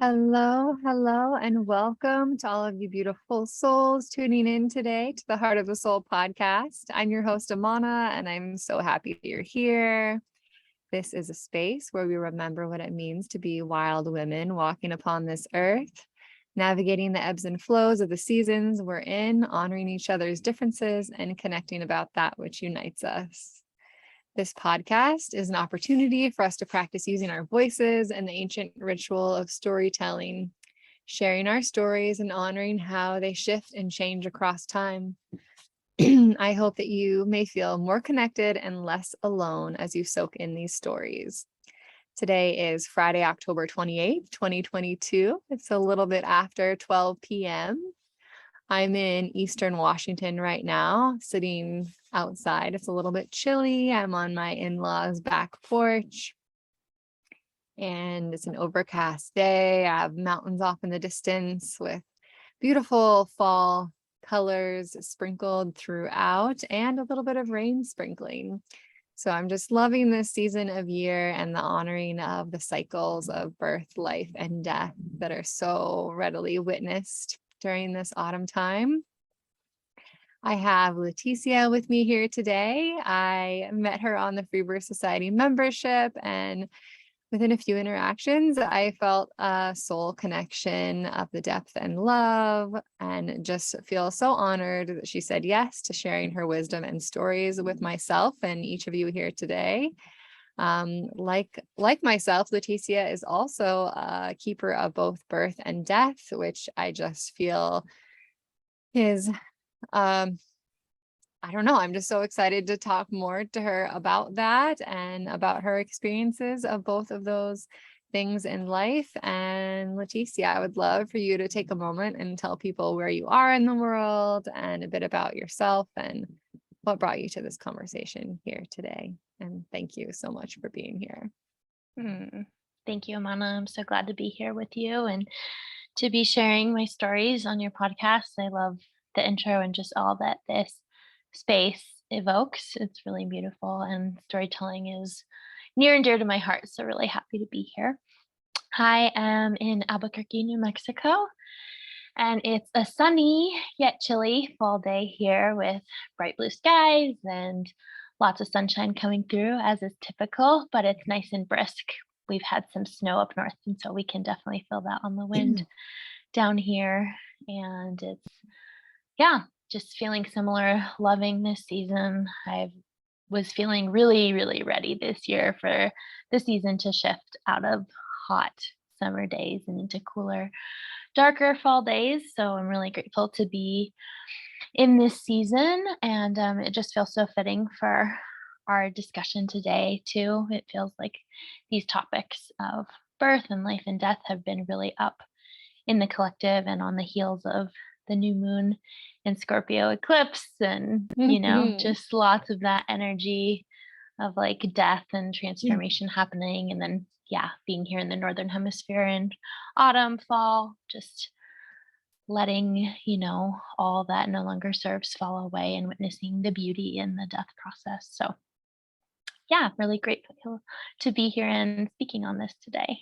Hello, hello, and welcome to all of you beautiful souls tuning in today to the Heart of the Soul podcast. I'm your host, Amana, and I'm so happy that you're here. This is a space where we remember what it means to be wild women walking upon this earth, navigating the ebbs and flows of the seasons we're in, honoring each other's differences, and connecting about that which unites us. This podcast is an opportunity for us to practice using our voices and the ancient ritual of storytelling, sharing our stories and honoring how they shift and change across time. I hope that you may feel more connected and less alone as you soak in these stories. Today is Friday, October 28th, 2022. It's a little bit after 12 p.m. I'm in Eastern Washington right now, sitting outside. It's a little bit chilly. I'm on my in-laws' back porch, and it's an overcast day. I have mountains off in the distance with beautiful fall colors sprinkled throughout and a little bit of rain sprinkling. So I'm just loving this season of year and the honoring of the cycles of birth, life, and death that are so readily witnessed during this autumn time. I have Leticia with me here today. I met her on the Free Birth Society membership, and within a few interactions, I felt a soul connection of the depth and love, and just feel so honored that she said yes to sharing her wisdom and stories with myself and each of you here today. Like myself, Leticia is also a keeper of both birth and death, which I just feel is, I don't know, I'm just so excited to talk more to her about that and about her experiences of both of those things in life. And Leticia, I would love for you to take a moment and tell people where you are in the world and a bit about yourself and what brought you to this conversation here today. And thank you so much for being here. Thank you, Amana. I'm so glad to be here with you and to be sharing my stories on your podcast. I love the intro and just all that this space evokes. It's really beautiful, and storytelling is near and dear to my heart. So, really happy to be here. I am in Albuquerque, New Mexico, and it's a sunny yet chilly fall day here with bright blue skies and lots of sunshine coming through, as is typical, but it's nice and brisk. We've had some snow up north, and so we can definitely feel that on the wind down here. And it's, yeah, just feeling similar, loving this season. I was feeling really, really ready this year for the season to shift out of hot summer days and into cooler, darker fall days. So I'm really grateful to be in this season, and it just feels so fitting for our discussion today too. It feels like these topics of birth and life and death have been really up in the collective, and on the heels of the new moon and Scorpio eclipse, and just lots of that energy of like death and transformation happening. And then being here in the northern hemisphere in autumn, fall, just letting all that no longer serves fall away and witnessing the beauty in the death process. So really grateful to be here and speaking on this today.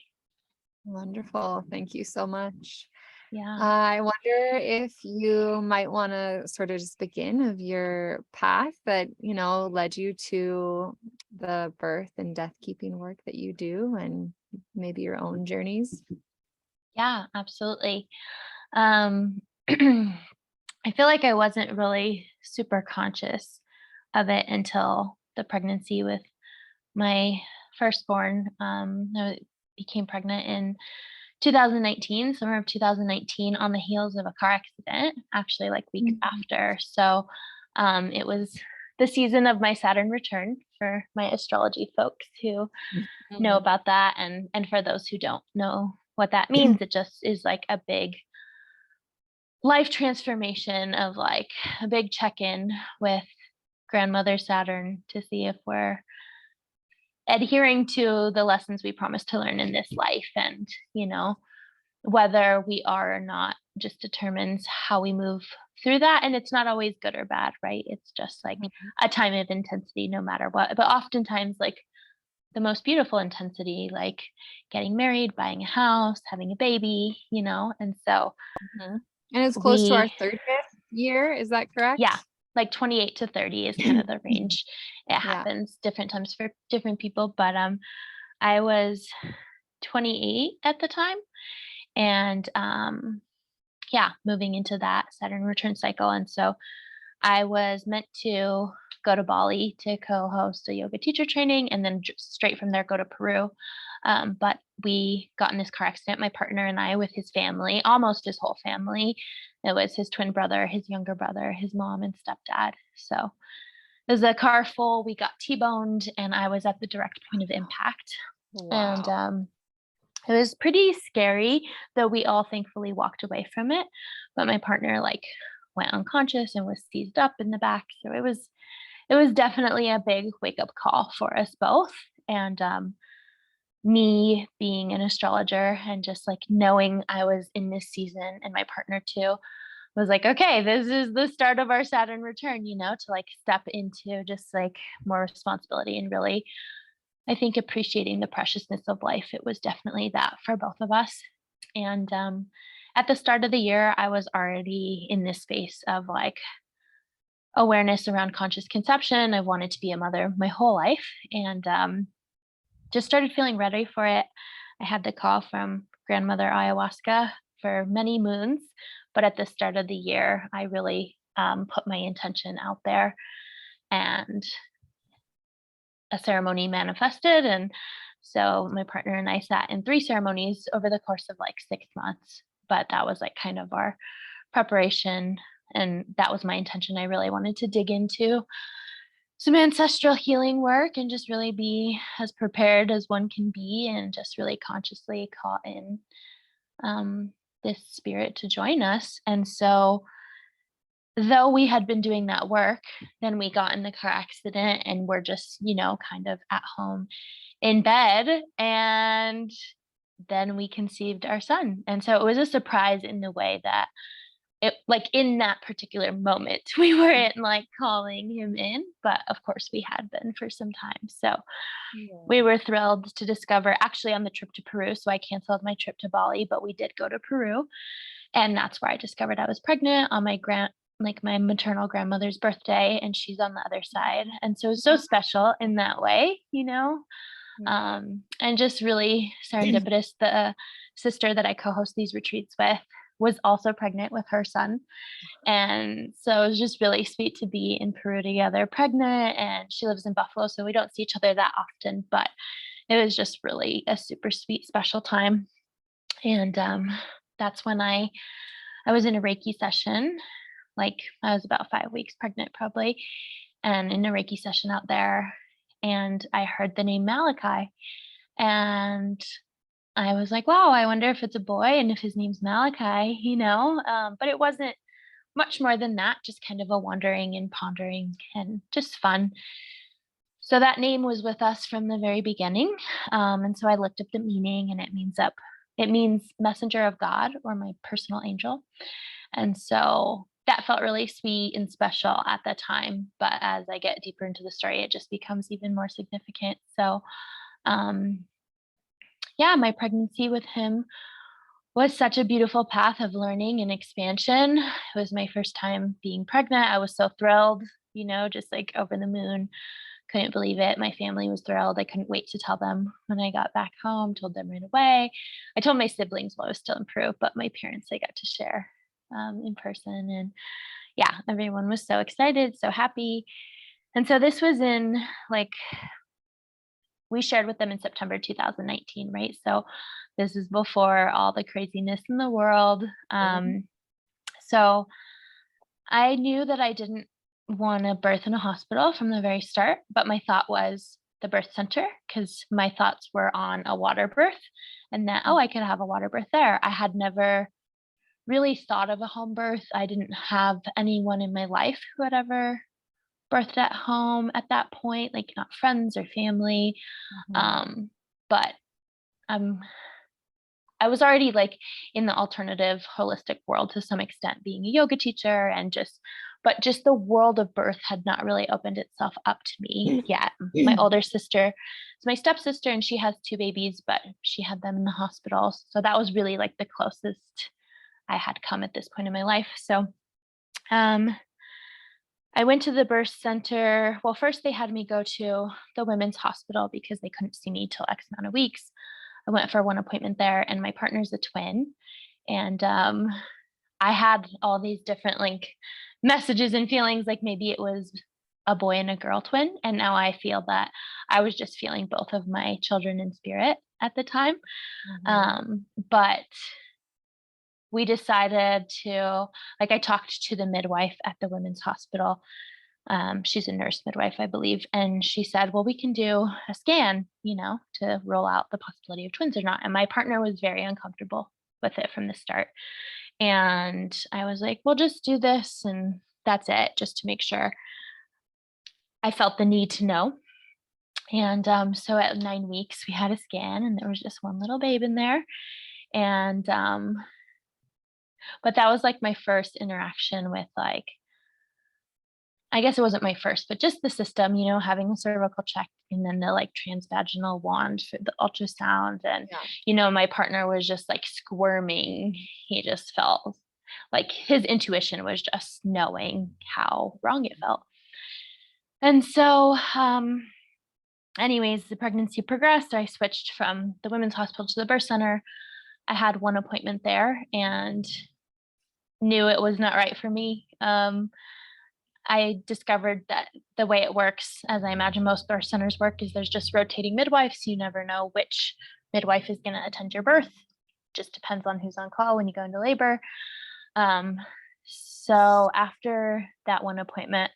Wonderful. Thank you so much. Yeah. I wonder if you might want to sort of just begin of your path that, led you to the birth and death keeping work that you do, and maybe your own journeys. Yeah, absolutely. I feel like I wasn't really super conscious of it until the pregnancy with my firstborn. I became pregnant in 2019, summer of 2019, on the heels of a car accident, actually like weeks after. So it was the season of my Saturn return for my astrology folks who know about that. And for those who don't know what that means, it just is like a big life transformation of like a big check-in with grandmother Saturn to see if we're adhering to the lessons we promised to learn in this life. And, whether we are or not just determines how we move through that. And it's not always good or bad, right? It's just like a time of intensity no matter what. But oftentimes, like, the most beautiful intensity, like getting married, buying a house, having a baby, and so Mhm. And it's close to our we 30th year, is that correct? yeah, like 28 to 30 is kind of the range. It Yeah. happens different times for different people, but I was 28 at the time, and yeah, moving into that Saturn return cycle. And so I was meant to go to Bali to co-host a yoga teacher training, and then just straight from there go to Peru. But we got in this car accident, my partner and I, with his family, almost his whole family. It was his twin brother, his younger brother, his mom, and stepdad. So it was a car full. We got T-boned, and I was at the direct point of impact. And Wow. it was pretty scary, though we all thankfully walked away from it. But my partner like went unconscious and was seized up in the back. So it was definitely a big wake up call for us both. And me being an astrologer and just like knowing I was in this season, and my partner too, was like, okay, this is the start of our Saturn return, to like step into just like more responsibility and really, I think, appreciating the preciousness of life. It was definitely that for both of us. And at the start of the year, I was already in this space of like awareness around conscious conception. I wanted to be a mother my whole life, and just started feeling ready for it. I had the call from grandmother ayahuasca for many moons, but at the start of the year, I really put my intention out there, and a ceremony manifested. And so my partner and I sat in 3 ceremonies over the course of like 6 months, but that was like kind of our preparation, and that was my intention. I really wanted to dig into some ancestral healing work and just really be as prepared as one can be, and just really consciously call in um, this spirit to join us. And so, though we had been doing that work, then we got in the car accident and we're just, kind of at home in bed. And then we conceived our son. And so it was a surprise in the way that it, like in that particular moment, we weren't like calling him in, but of course we had been for some time. So we Yeah. were thrilled to discover, actually, on the trip to Peru. So I canceled my trip to Bali, but we did go to Peru. And that's where I discovered I was pregnant on my maternal grandmother's birthday, and she's on the other side. And so it's so special in that way, and just really serendipitous. The sister that I co-host these retreats with was also pregnant with her son. And so it was just really sweet to be in Peru together, pregnant, and she lives in Buffalo, so we don't see each other that often, but it was just really a super sweet, special time. And that's when I was in a Reiki session, like I was about 5 weeks pregnant probably, and in a Reiki session out there, and I heard the name Malakai, and I was like, wow, I wonder if it's a boy and if his name's Malachi, but it wasn't much more than that, just kind of a wondering and pondering and just fun. So that name was with us from the very beginning. And so I looked up the meaning, and it means messenger of God, or my personal angel. And so that felt really sweet and special at the time. But as I get deeper into the story, it just becomes even more significant. So um, yeah, my pregnancy with him was such a beautiful path of learning and expansion. It was my first time being pregnant. I was so thrilled, just like over the moon. Couldn't believe it. My family was thrilled. I couldn't wait to tell them when I got back home, told them right away. I told my siblings while I was still in Peru, but my parents, I got to share in person. And yeah, everyone was so excited, so happy. And so this was in like, we shared with them in September 2019, right? So this is before all the craziness in the world. Mhm. So I knew that I didn't want to birth in a hospital from the very start, but my thought was the birth center, because my thoughts were on a water birth, and that, oh, I could have a water birth there. I had never really thought of a home birth. I didn't have anyone in my life who had ever birthed at home at that point, like not friends or family. Mhm. Um, but um, I was already like in the alternative holistic world to some extent, being a yoga teacher and just but just the world of birth had not really opened itself up to me yet. My older sister is my stepsister, and she has 2 babies, but she had them in the hospital. So that was really like the closest I had come at this point in my life. So um, I went to the birth center. Well, first they had me go to the women's hospital because they couldn't see me till X amount of weeks. I went for one appointment there, and my partner's a twin. And I had all these different like messages and feelings like maybe it was a boy and a girl twin. And now I feel that I was just feeling both of my children in spirit at the time. But we decided to, like, I talked to the midwife at the women's hospital. She's a nurse midwife, I believe. And she said, well, we can do a scan, to rule out the possibility of twins or not. And my partner was very uncomfortable with it from the start. And I was like, well, just do this and that's it, just to make sure. I felt the need to know. And so at 9 weeks, we had a scan and there was just one little babe in there. And, but that was like my first interaction with like, I guess it wasn't my first, but just the system, having a cervical check and then the like transvaginal wand for the ultrasound. And, my partner was just like squirming. He just felt like his intuition was just knowing how wrong it felt. And so, anyways, the pregnancy progressed. I switched from the women's hospital to the birth center. I had one appointment there and knew it was not right for me. I discovered that the way it works, as I imagine most birth centers work, is there's just rotating midwives. You never know which midwife is going to attend your birth. Just depends on who's on call when you go into labor. So after that one appointment,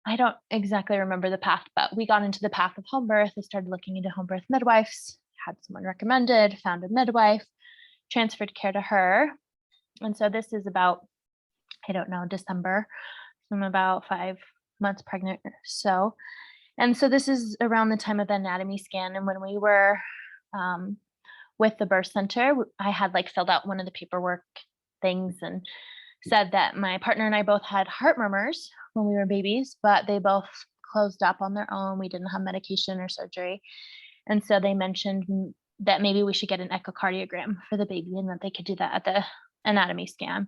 I don't exactly remember the path, but we got into the path of home birth. I started looking into home birth midwives, had someone recommended, found a midwife, transferred care to her. And so this is about, I don't know, December. I'm about 5 months pregnant or so. And so this is around the time of the anatomy scan. And when we were with the birth center, I had like filled out one of the paperwork things and said that my partner and I both had heart murmurs when we were babies, but they both closed up on their own. We didn't have medication or surgery. And so they mentioned that maybe we should get an echocardiogram for the baby and that they could do that at the anatomy scan.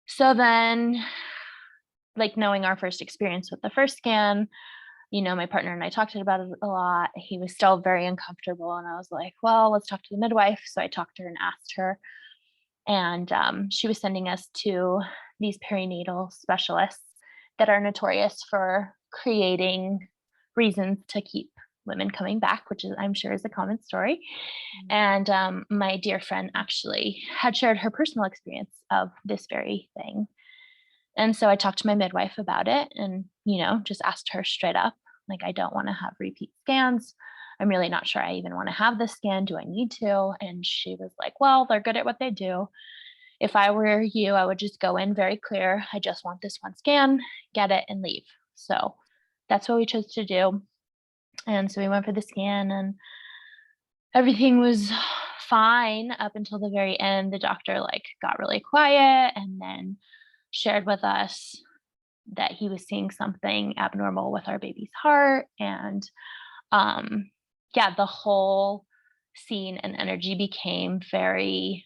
So then, like, knowing our first experience with the first scan, my partner and I talked about it a lot. He was still very uncomfortable. And I was like, well, let's talk to the midwife. So I talked to her and asked her. And she was sending us to these perinatal specialists that are notorious for creating reasons to keep women coming back, which is, I'm sure, is a common story. And my dear friend actually had shared her personal experience of this very thing. And so I talked to my midwife about it and, just asked her straight up, like, I don't want to have repeat scans. I'm really not sure I even want to have this scan. Do I need to? And she was like, well, they're good at what they do. If I were you, I would just go in very clear. I just want this one scan, get it and leave. So that's what we chose to do. And so we went for the scan and everything was fine up until the very end. The doctor like got really quiet and then shared with us that he was seeing something abnormal with our baby's heart. And the whole scene and energy became very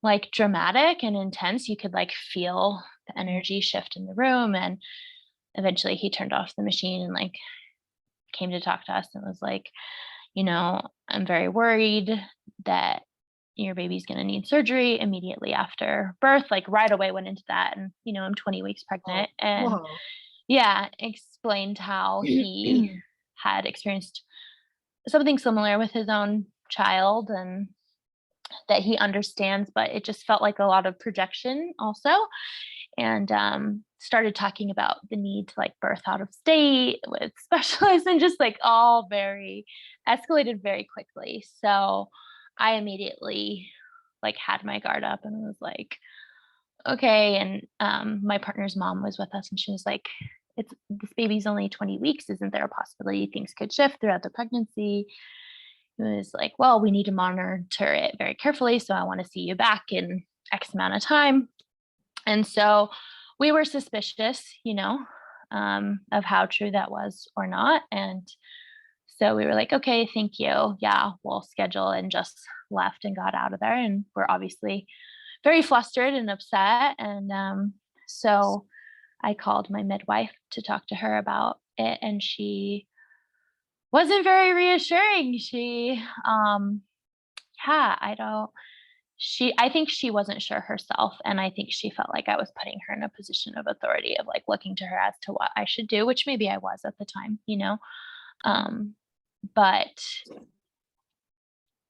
like dramatic and intense. You could like feel the energy shift in the room. And eventually he turned off the machine and like came to talk to us and was like, I'm very worried that your baby's going to need surgery immediately after birth. Like right away went into that. And, I'm 20 weeks pregnant. And explained how he had experienced something similar with his own child and that he understands, but it just felt like a lot of projection also. And started talking about the need to like birth out of state with specialists and just like all very escalated very quickly. So I immediately like had my guard up and was like, okay. And my partner's mom was with us and she was like, this baby's only 20 weeks. Isn't there a possibility things could shift throughout the pregnancy? It was like, well, we need to monitor it very carefully. So I want to see you back in X amount of time. And so we were suspicious, of how true that was or not. And so we were like, okay, thank you. Yeah, we'll schedule, and just left and got out of there. And we're obviously very flustered and upset. And so I called my midwife to talk to her about it, and she wasn't very reassuring. Yeah, I think she wasn't sure herself. And I think she felt like I was putting her in a position of authority of like looking to her as to what I should do, which maybe I was at the time. Um, but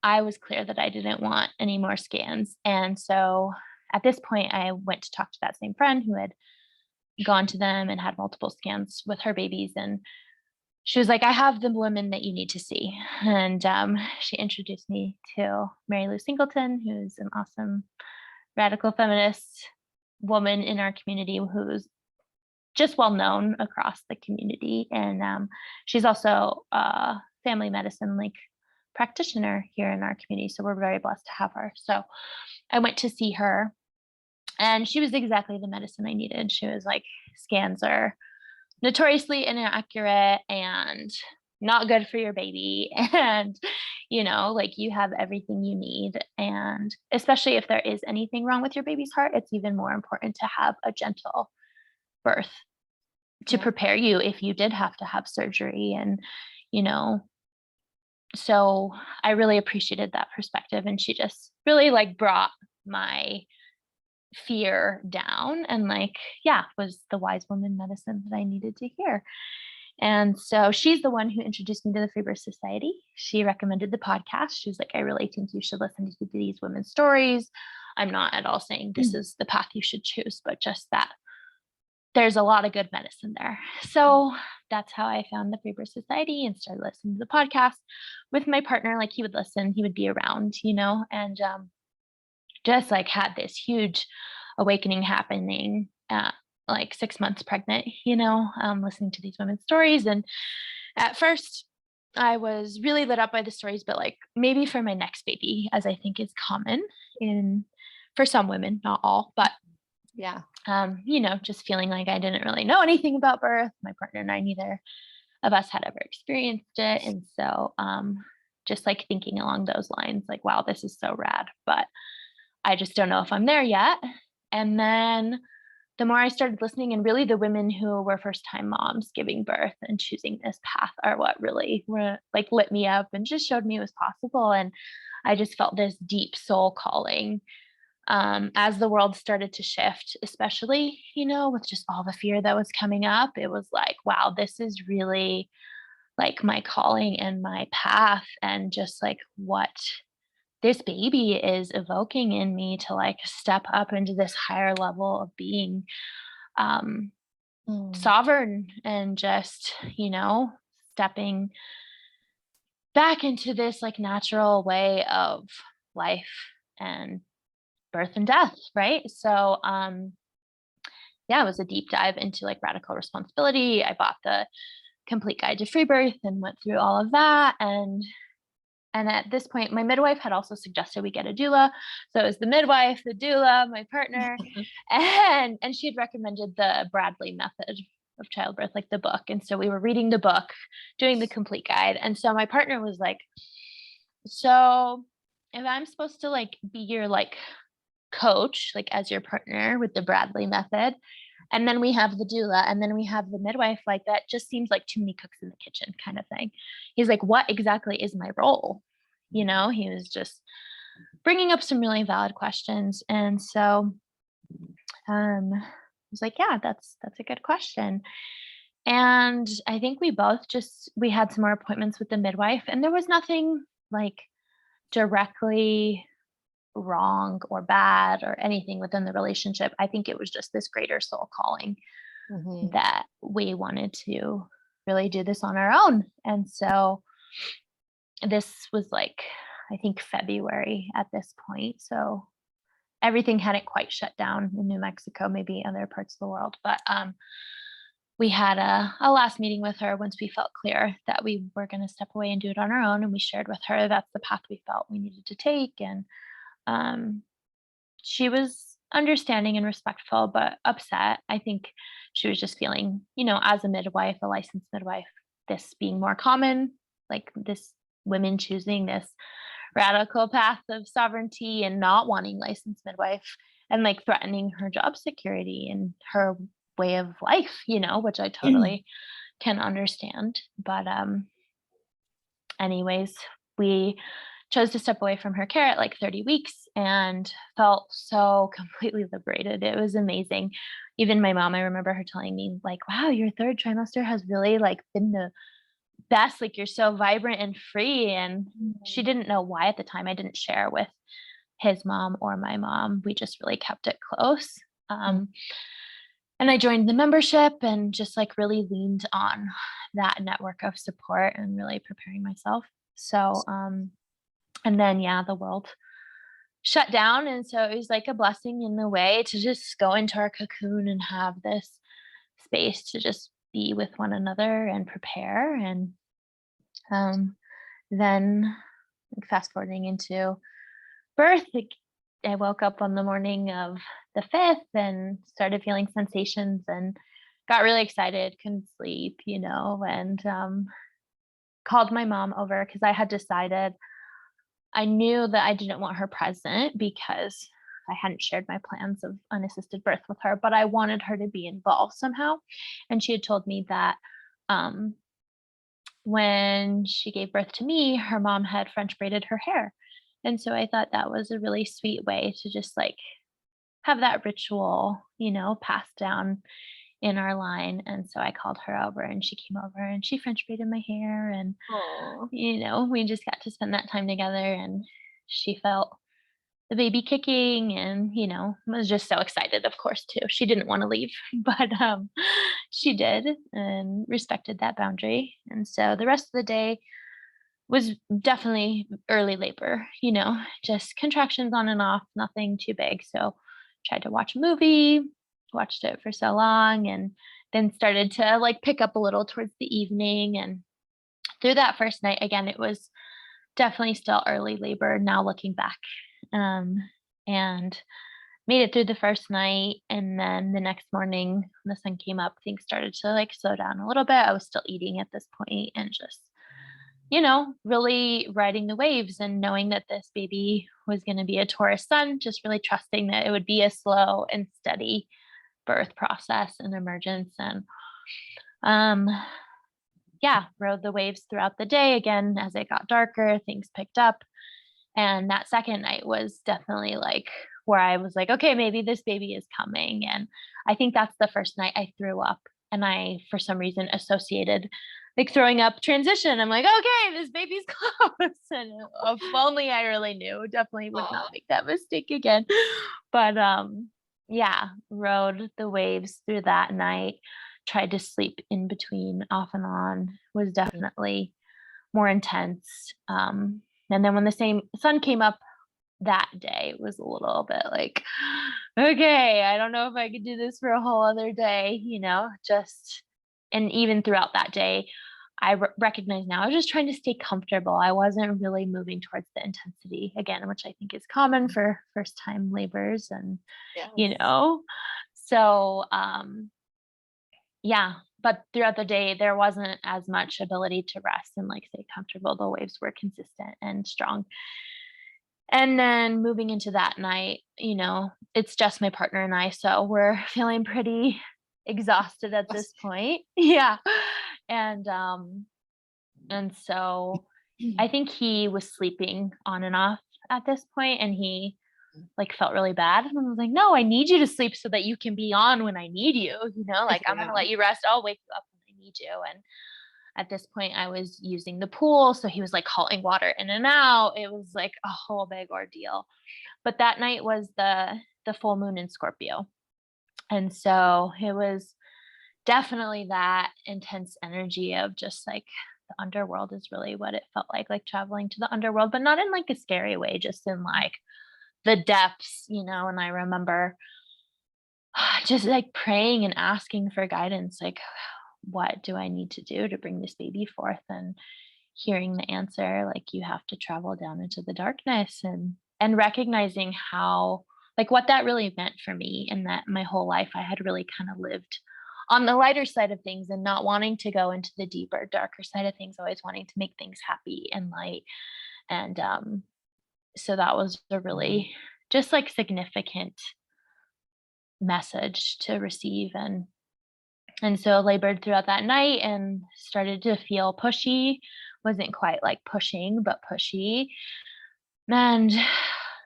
I was clear that I didn't want any more scans. And so at this point, I went to talk to that same friend who had gone to them and had multiple scans with her babies. And she was like, I have the woman that you need to see. And she introduced me to Mary Lou Singleton, who's an awesome radical feminist woman in our community who's just well known across the community. And she's also a family medicine like practitioner here in our community. So we're very blessed to have her. So I went to see her, and she was exactly the medicine I needed. She was like, scans are notoriously inaccurate and not good for your baby. And, like you have everything you need. And especially if there is anything wrong with your baby's heart, it's even more important to have a gentle birth to Yeah. prepare you if you did have to have surgery. And, you know, so I really appreciated that perspective. And she just really like brought my fear down and like, yeah, was the wise woman medicine that I needed to hear. And so she's the one who introduced me to the Free Birth Society. She recommended the podcast. She was like, I really think you should listen to these women's stories. I'm not at all saying this is the path you should choose, but just that there's a lot of good medicine there. So that's how I found the Free Birth Society and started listening to the podcast with my partner. Like he would listen, he would be around, and just like had this huge awakening happening at like 6 months pregnant, listening to these women's stories. And at first, I was really lit up by the stories, but like maybe for my next baby, as I think is common in for some women, not all, but Yeah. just feeling like I didn't really know anything about birth. My partner and I, neither of us had ever experienced it. And so just like thinking along those lines, like, wow, this is so rad, but I just don't know if I'm there yet. And then the more I started listening, and really the women who were first time moms giving birth and choosing this path are what really were like lit me up and just showed me it was possible. And I just felt this deep soul calling as the world started to shift, especially, with just all the fear that was coming up. It was like, wow, this is really like my calling and my path, and just like what this baby is evoking in me to like step up into this higher level of being um, Mm. sovereign and just, stepping back into this like natural way of life and birth and death, right? So, yeah, it was a deep dive into like radical responsibility. I bought the complete guide to free birth and went through all of that. And at this point, my midwife had also suggested we get a doula. So it was the midwife, the doula, my partner, and she had recommended the Bradley method of childbirth, like the book. And so we were reading the book, doing the complete guide. And so my partner was like, so if I'm supposed to like be your like coach, like as your partner with the Bradley method, and then we have the doula, and then we have the midwife, like that just seems like too many cooks in the kitchen kind of thing. He's like, what exactly is my role? He was just bringing up some really valid questions. And so I was like, yeah, that's a good question. And I think we had some more appointments with the midwife, and there was nothing like directly wrong or bad or anything within the relationship. I think it was just this greater soul calling Mhm. that we wanted to really do this on our own. And so this was like, I think February at this point. So everything hadn't quite shut down in New Mexico, maybe other parts of the world. But we had a last meeting with her once we felt clear that we were going to step away and do it on our own. And we shared with her that's the path we felt we needed to take. And she was understanding and respectful, but upset. I think she was just feeling, as a midwife, a licensed midwife, this being more common, like this women choosing this radical path of sovereignty and not wanting licensed midwife and like threatening her job security and her way of life, which I totally can understand. But anyways, we chose to step away from her care at like 30 weeks and felt so completely liberated. It was amazing. Even my mom, I remember her telling me like, "Wow, your third trimester has really like been the best. Like you're so vibrant and free." And she Mhm. didn't know why at the time. I didn't share with his mom or my mom. We just really kept it close. Mm. Um, and I joined the membership and just like really leaned on that network of support and really preparing myself. So, and then, yeah, the world shut down. And so it was like a blessing in the way to just go into our cocoon and have this space to just be with one another and prepare. And um, then, like, fast forwarding into birth, like, I woke up on the morning of the 5th and started feeling sensations and got really excited, couldn't sleep, and called my mom over because I had decided I knew that I didn't want her present because I hadn't shared my plans of unassisted birth with her, but I wanted her to be involved somehow. And she had told me that um, when she gave birth to me, her mom had French braided her hair. And so I thought that was a really sweet way to just like have that ritual, passed down in our line. And so I called her over and she came over and she French braided my hair. And Aw. we just got to spend that time together and she felt the baby kicking and, was just so excited, of course, too. She didn't want to leave, but she did and respected that boundary. And so the rest of the day was definitely early labor, just contractions on and off, nothing too big. So tried to watch a movie, watched it for so long, and then started to like pick up a little towards the evening. And through that first night, again, it was definitely still early labor now looking back. Um, and made it through the first night. And then the next morning, when the sun came up, things started to like slow down a little bit. I was still eating at this point and just, really riding the waves and knowing that this baby was going to be a Taurus sun, just really trusting that it would be a slow and steady birth process and emergence. And um, yeah, rode the waves throughout the day. Again, as it got darker, things picked up. And that second night was definitely like where I was like, okay, maybe this baby is coming. And I think that's the first night I threw up. And I, for some reason, associated like throwing up transition. I'm like, okay, this baby's close. And if only I really knew, definitely would not Aw. make that mistake again. But yeah, rode the waves through that night, tried to sleep in between off and on, was Mm. definitely more intense. And then when the same sun came up that day, it was a little bit like, okay, I don't know if I could do this for a whole other day, just, and even throughout that day, I recognize now I was just trying to stay comfortable. I wasn't really moving towards the intensity again, which I think is common for first time labors. And, you Yes. know, so, yeah, but throughout the day, there wasn't as much ability to rest and, like, stay comfortable. The waves were consistent and strong. And then moving into that night, it's just my partner and I, so we're feeling pretty exhausted at Yes. this point. Yeah. And, um, and so I think he was sleeping on and off at this point, and he, like, felt really bad, and I was like, "No, I need you to sleep so that you can be on when I need you, like, I'm Yeah. gonna let you rest, I'll wake you up when I need you." And at this point, I was using the pool, so he was, like, hauling water in and out. It was, like, a whole big ordeal. But that night was the full moon in Scorpio, and so it was definitely that intense energy of just, like, the underworld is really what it felt like traveling to the underworld, but not in, like, a scary way, just in, like, the depths, and I remember just like praying and asking for guidance, like, what do I need to do to bring this baby forth? And hearing the answer, like, you have to travel down into the darkness and recognizing how like what that really meant for me, and that my whole life I had really kind of lived on the lighter side of things and not wanting to go into the deeper, darker side of things, always wanting to make things happy and light. And so that was a really just like significant message to receive. And so labored throughout that night and started to feel pushy. Wasn't quite like pushing, but pushy. And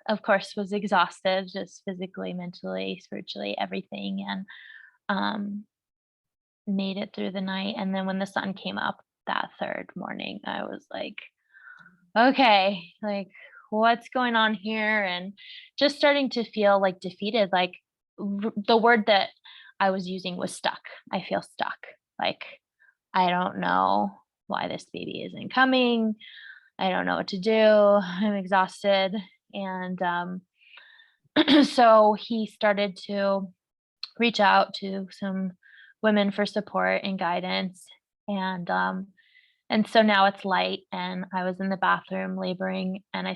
of course was exhausted, just physically, mentally, spiritually, everything. And um made it through the night. And then when the sun came up that third morning, I was like, okay, like what's going on here? And just starting to feel like defeated. Like the word that I was using was stuck. I feel stuck. Like I don't know why this baby isn't coming. I don't know what to do. I'm exhausted. And so he started to reach out to some women for support and guidance. And so now it's light, and I was in the bathroom laboring, and I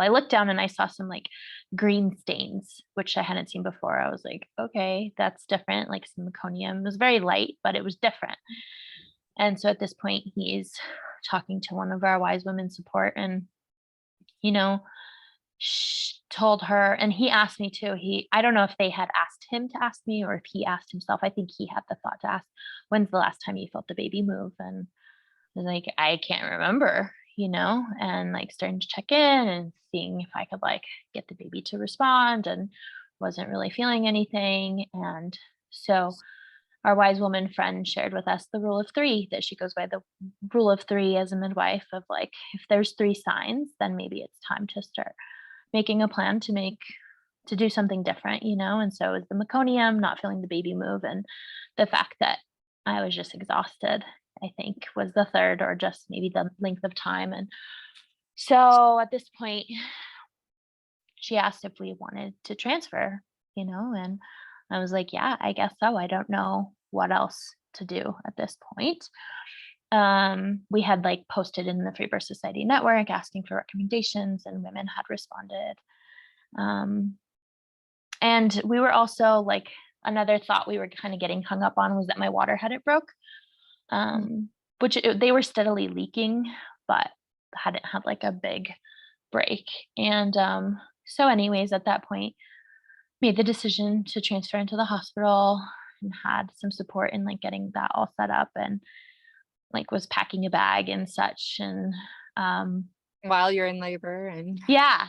looked down and I saw some like green stains, which I hadn't seen before. I was like, okay, that's different. Like some meconium. It was very light, but it was different. And so at this point, he's talking to one of our wise women support, and you know, told her, and he asked me too. I don't know if they had asked him to ask me or if he asked himself. I think he had the thought to ask, when's the last time you felt the baby move? And I was like, I can't remember, and like starting to check in and seeing if I could like get the baby to respond, and wasn't really feeling anything. And so our wise woman friend shared with us the rule of three, that she goes by the rule of three as a midwife, of like, if there's three signs, then maybe it's time to start making a plan to do something different. And so it was the meconium, not feeling the baby move, and the fact that I was just exhausted, I think was the third, or just maybe the length of time. And so at this point, she asked if we wanted to transfer, and I was like, yeah, I guess so. I don't know what else to do at this point. We had like posted in the Free Birth Society network asking for recommendations, and women had responded. And we were also like, another thought we were kind of getting hung up on was that my water hadn't broke, they were steadily leaking, but hadn't had like a big break. And so anyways, at that point, made the decision to transfer into the hospital, and had some support in like getting that all set up, and like was packing a bag and such. And While you're in labor and yeah,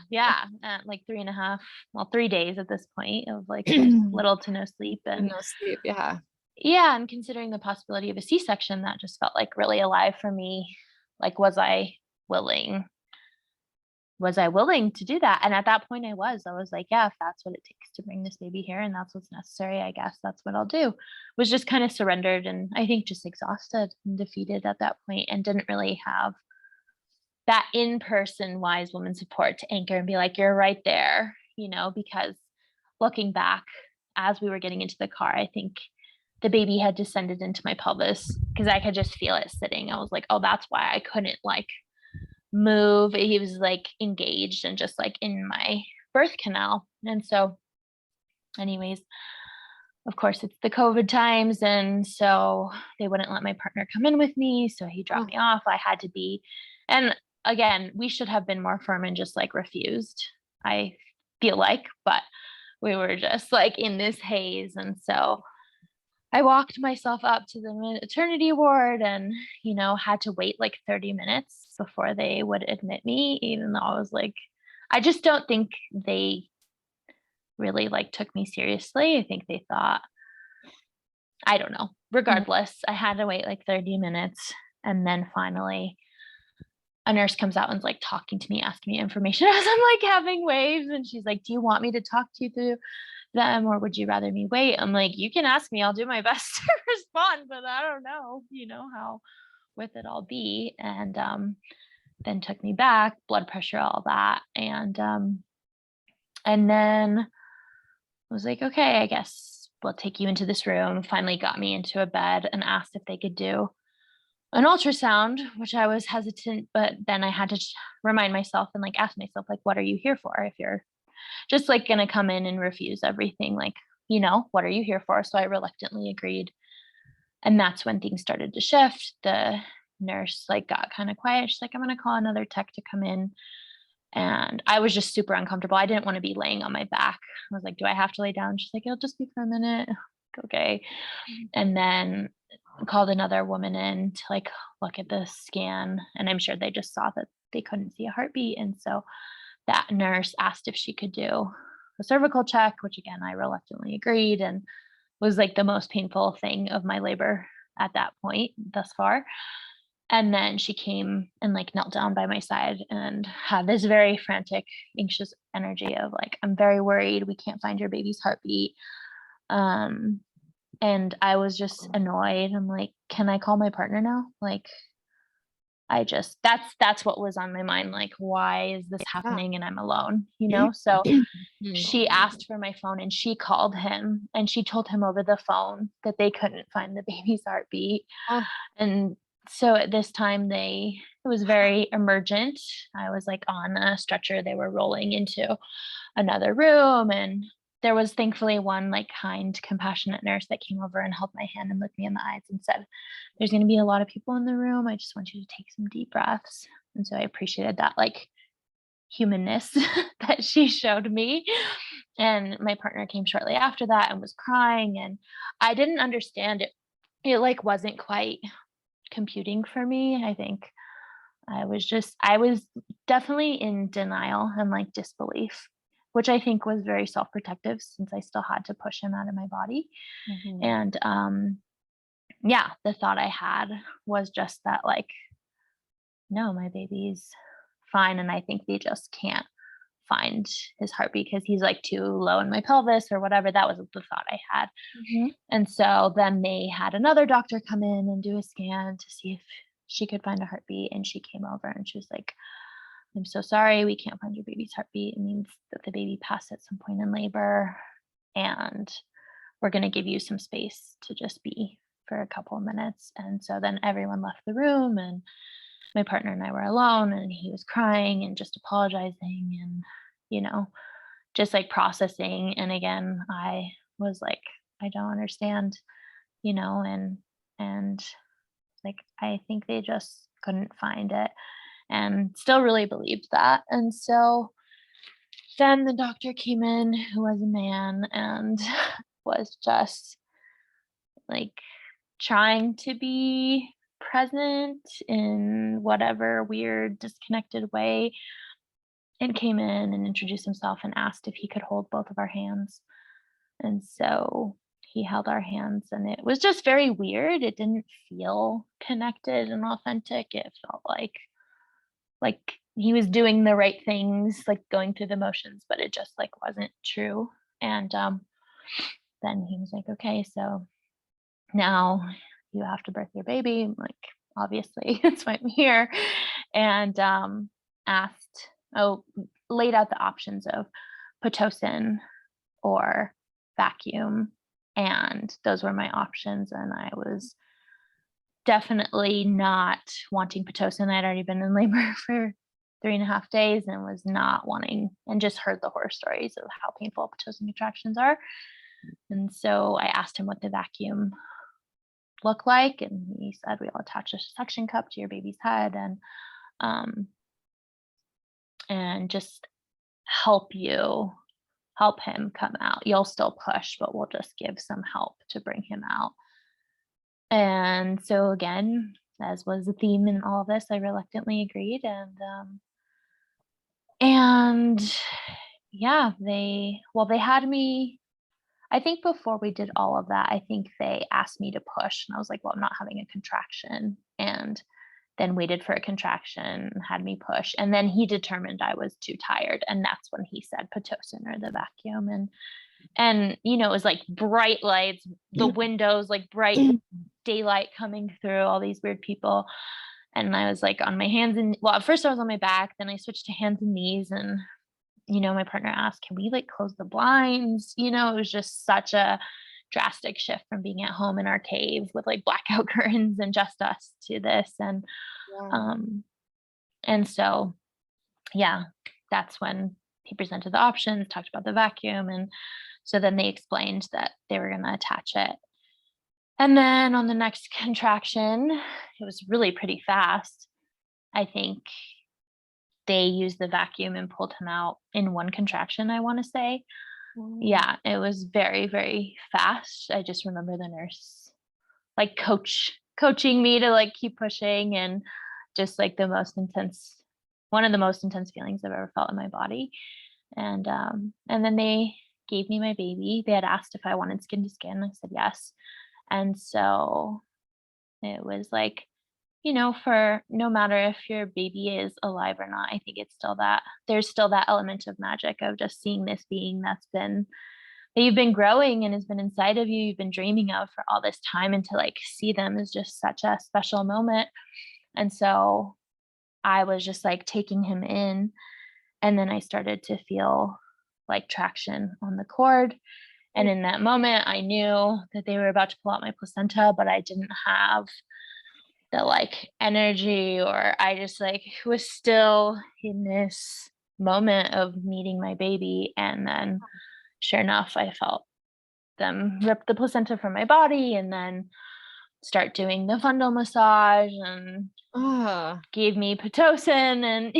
like 3 days at this point of like little to no sleep. And no sleep. Yeah. yeah, and considering the possibility of a C-section, that just felt like really alive for me. Like, willing? Was I willing to do that? And at that point I was like, yeah, if that's what it takes to bring this baby here and that's what's necessary, I guess that's what I'll do. Was just kind of surrendered, and I think just exhausted and defeated at that point, and didn't really have that in-person wise woman support to anchor and be like, you're right there, because looking back, as we were getting into the car, I think the baby had descended into my pelvis because I could just feel it sitting. I was like, oh, that's why I couldn't like move. He was like engaged and just like in my birth canal. And so anyways, of course it's the COVID times, and so they wouldn't let my partner come in with me, so he dropped me off. I had to be, and again, we should have been more firm and just like refused, I feel like, but we were just like in this haze. And so I walked myself up to the maternity ward, and had to wait like 30 minutes before they would admit me, even though I was like, I just don't think they really like took me seriously. I think they thought, I don't know. Regardless, I had to wait like 30 minutes, and then finally a nurse comes out and's like talking to me, asking me information as I'm like having waves, and she's like, do you want me to talk to you through them, or would you rather me wait? I'm like, you can ask me, I'll do my best to respond, but I don't know, how with it I'll be. And then took me back, blood pressure, all that. And then was like, okay, I guess we'll take you into this room. Finally got me into a bed and asked if they could do an ultrasound, which I was hesitant, but then I had to remind myself and like ask myself, like, what are you here for if you're just like going to come in and refuse everything. Like, what are you here for? So I reluctantly agreed. And that's when things started to shift. The nurse like got kind of quiet. She's like, I'm going to call another tech to come in. And I was just super uncomfortable. I didn't want to be laying on my back. I was like, do I have to lay down? She's like, it'll just be for a minute. Okay. And then called another woman in to like look at the scan. And I'm sure they just saw that they couldn't see a heartbeat. And so that nurse asked if she could do a cervical check, which again, I reluctantly agreed, and was like the most painful thing of my labor at that point thus far. And then she came and like knelt down by my side and had this very frantic, anxious energy of like, I'm very worried. We can't find your baby's heartbeat. And I was just annoyed. I'm like, can I call my partner now? Like, that's what was on my mind. Like, why is this happening and I'm alone, So she asked for my phone and she called him and she told him over the phone that they couldn't find the baby's heartbeat. Oh. And so at this time it was very emergent. I was like on a stretcher. They were rolling into another room, and there was thankfully one like kind, compassionate nurse that came over and held my hand and looked me in the eyes and said, there's going to be a lot of people in the room. I just want you to take some deep breaths. And so I appreciated that like humanness that she showed me. And my partner came shortly after that and was crying, and I didn't understand it. It like wasn't quite computing for me. I think I was definitely in denial and like disbelief, which I think was very self-protective since I still had to push him out of my body. And yeah, the thought I had was just that like, no, my baby's fine. And I think they just can't find his heartbeat because he's like too low in my pelvis or whatever. That was the thought I had. And so then they had another doctor come in and do a scan to see if she could find a heartbeat. And she came over and she was like, I'm so sorry, we can't find your baby's heartbeat. It means that the baby passed at some point in labor, and we're going to give you some space to just be for a couple of minutes. And so then everyone left the room, and my partner and I were alone, and he was crying and just apologizing and, just like processing. And again, I was like, I don't understand, and like, I think they just couldn't find it, and still really believed that. And so then the doctor came in, who was a man, and was just like trying to be present in whatever weird, disconnected way, and came in and introduced himself and asked if he could hold both of our hands. And so he held our hands, and it was just very weird. It didn't feel connected and authentic. It felt like he was doing the right things, like going through the motions, but it just like wasn't true. And then he was like, okay, so now you have to birth your baby. I'm like, obviously, that's why I'm here. And laid out the options of Pitocin or vacuum. And those were my options. And I was definitely not wanting Pitocin. I'd already been in labor for 3.5 days and was not wanting, and just heard the horror stories of how painful Pitocin contractions are. And so I asked him what the vacuum looked like, and he said, we'll attach a suction cup to your baby's head and just help him come out. You'll still push, but we'll just give some help to bring him out. And so again, as was the theme in all of this, I reluctantly agreed. And yeah, they had me, I think before we did all of that, I think they asked me to push, and I was like, well, I'm not having a contraction. And then waited for a contraction, had me push. And then he determined I was too tired. And that's when he said Pitocin or the vacuum. And it was like bright lights, the windows, like bright daylight coming through, all these weird people. And I was like on my hands and, well, at first I was on my back, then I switched to hands and knees. And, my partner asked, can we like close the blinds? It was just such a drastic shift from being at home in our cave with like blackout curtains and just us to this. And so, yeah, that's when he presented the options, talked about the vacuum, and so then they explained that they were going to attach it. And then on the next contraction, it was really pretty fast. I think they used the vacuum and pulled him out in one contraction, I want to say. Oh. Yeah, it was very, very fast. I just remember the nurse like coaching me to like keep pushing, and just like the most intense one of the most intense feelings I've ever felt in my body. And then they gave me my baby. They had asked if I wanted skin to skin. I said yes. And so it was like, for no matter if your baby is alive or not, I think it's still there's still that element of magic of just seeing this being that you've been growing and has been inside of you, you've been dreaming of for all this time, and to like see them is just such a special moment. And so I was just like taking him in, and then I started to feel like traction on the cord. And in that moment, I knew that they were about to pull out my placenta, but I didn't have the like energy, or I just like was still in this moment of meeting my baby. And then sure enough, I felt them rip the placenta from my body and then start doing the fundal massage and Ah. gave me Pitocin and,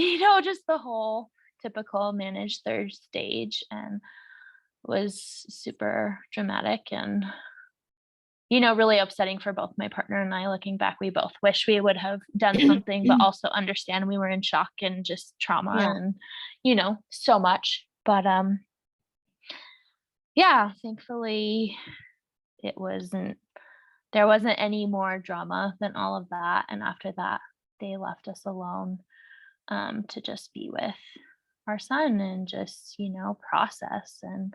just the whole typical managed third stage, and was super dramatic and, really upsetting for both my partner and I. Looking back, we both wish we would have done something, but also understand we were in shock and just trauma Yeah. and, so much. But yeah, thankfully it wasn't there wasn't any more drama than all of that. And after that, they left us alone to just be with our son and just, process. And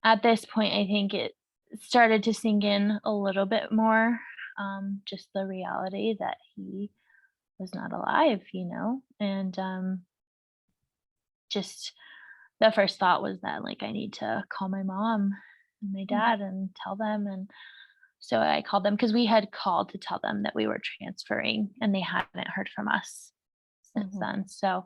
at this point, I think it started to sink in a little bit more, just the reality that he was not alive, and just the first thought was that like I need to call my mom and my Mhm. dad and tell them. And so I called them because we had called to tell them that we were transferring, and they hadn't heard from us since Mhm. then. So,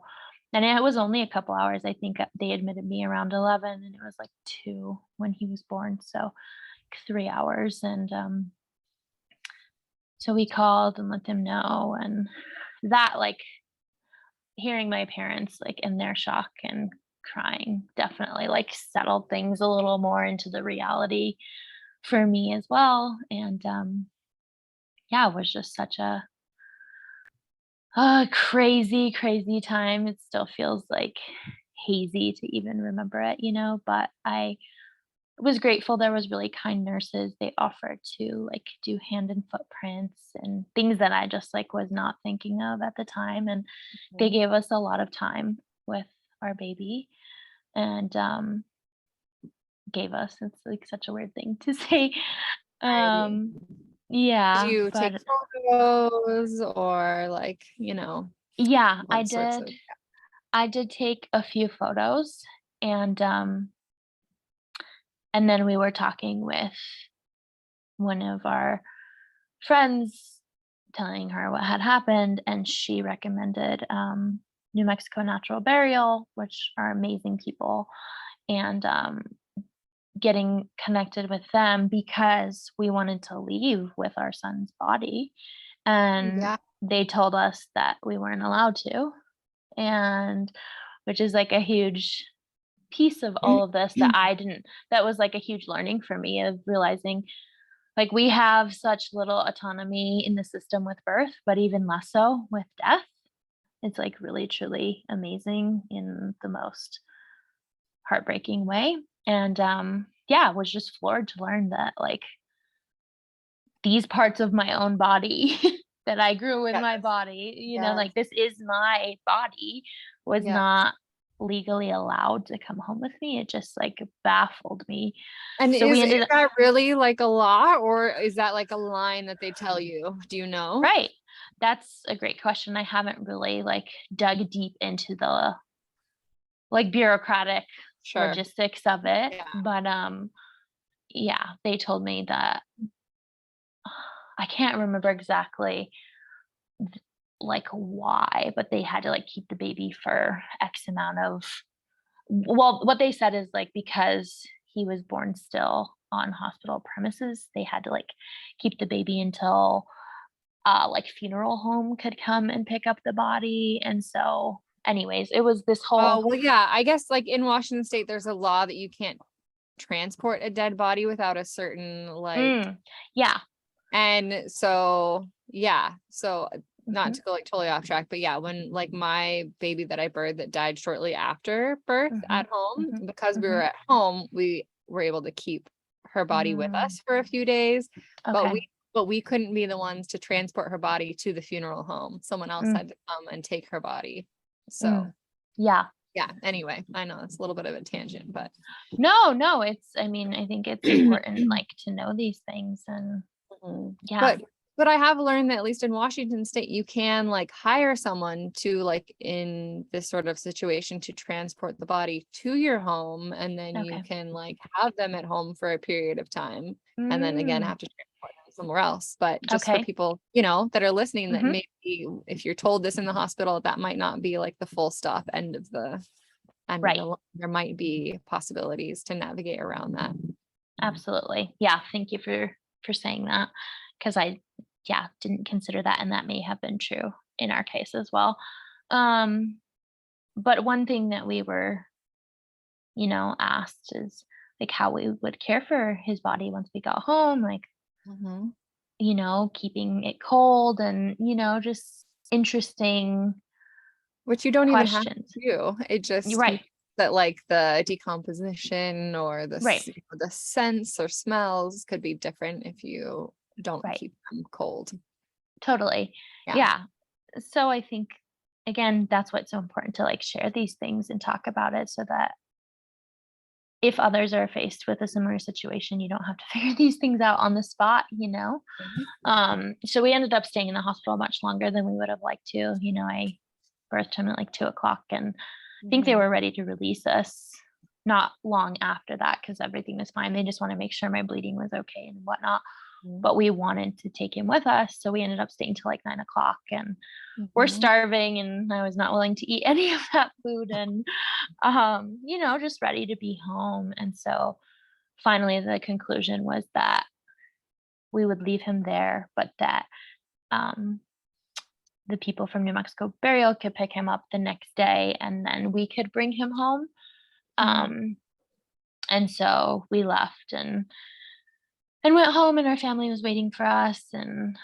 and it was only a couple hours. I think they admitted me around 11, and it was like 2 when he was born. So, like 3 hours. And so we called and let them know. And that, like, hearing my parents like in their shock and crying definitely like settled things a little more into the reality for me as well. And yeah, it was just such a crazy, crazy time. It still feels like hazy to even remember it, but I was grateful there was really kind nurses. They offered to like do hand and footprints and things that I just like was not thinking of at the time. And they Mhm. gave us a lot of time with our baby, and gave us, it's like such a weird thing to say. Right. Um Did yeah, you take but photos or like, yeah, what sorts of I did take a few photos, and then we were talking with one of our friends, telling her what had happened, and she recommended New Mexico Natural Burial, which are amazing people, and getting connected with them because we wanted to leave with our son's body. And Yeah. they told us that we weren't allowed to, and which is like a huge piece of all of this that was like a huge learning for me of realizing like we have such little autonomy in the system with birth, but even less so with death. It's like really truly amazing in the most heartbreaking way. And yeah, was just floored to learn that like these parts of my own body that I grew with my Yes. body, Yes. like this is my body, was Yes. not legally allowed to come home with me. It just like baffled me. And So we is ended up that really like a law, or is that like a line that they tell you? Do you know? right. That's a great question. I haven't really like dug deep into the like bureaucratic Sure. logistics of it, Yeah. but yeah, they told me that I can't remember exactly like why, but they had to like keep the baby for X amount of Well, what they said is, like, because he was born still on hospital premises, they had to, like, keep the baby until, like, funeral home could come and pick up the body, and so anyways, it was this Oh, whole well, yeah, I guess like in Washington state, there's a law that you can't transport a dead body without a certain like, mm, yeah, and so, yeah, so not mhm, to go like totally off track, but yeah, when like my baby that I birthed that died shortly after birth mhm, at home, mhm, because we were mhm, at home, we were able to keep her body with mm, us for a few days, but okay, we couldn't be the ones to transport her body to the funeral home. Someone else mm, had to come and take her body. So mm, yeah. yeah, anyway, I know it's a little bit of a tangent, but No, no, it's I mean, I think it's important, like, to know these things and Mhm. yeah, But I have learned that at least in Washington state, you can like hire someone to like in this sort of situation to transport the body to your home, and then you okay. can like have them at home for a period of time, and then again Mm, have to transport them somewhere else. But just for okay, people, that are listening, that mhm, maybe if you're told this in the hospital, that might not be like the full stop end of right. the line. There might be possibilities to navigate around that. Absolutely. Yeah, thank you for saying that because I yeah, didn't consider that and that may have been true in our case as well. Um, but one thing that we were, asked is like how we would care for his body once we got home, like, Mhm. keeping it cold and, just interesting Which you don't even have to questions. do. It You're just right. that like the decomposition or Right. the scents or smells could be different if you don't Right. keep them cold. Totally. Yeah. Yeah. So I think again, that's what's so important to like share these things and talk about it so that if others are faced with a similar situation, you don't have to figure these things out on the spot. Mhm. So we ended up staying in the hospital much longer than we would have liked to. I birthed him at like 2 o'clock and I think they Mhm. were ready to release us not long after that because everything was fine. They just want to make sure my bleeding was okay and whatnot. But we wanted to take him with us. So we ended up staying till like 9 o'clock and we're Mhm. starving and I was not willing to eat any of that food and just ready to be home. And so finally the conclusion was that we would leave him there, but that um the people from New Mexico burial could pick him up the next day and then we could bring him home. Mhm. Um and so we left and went home and our family was waiting for us and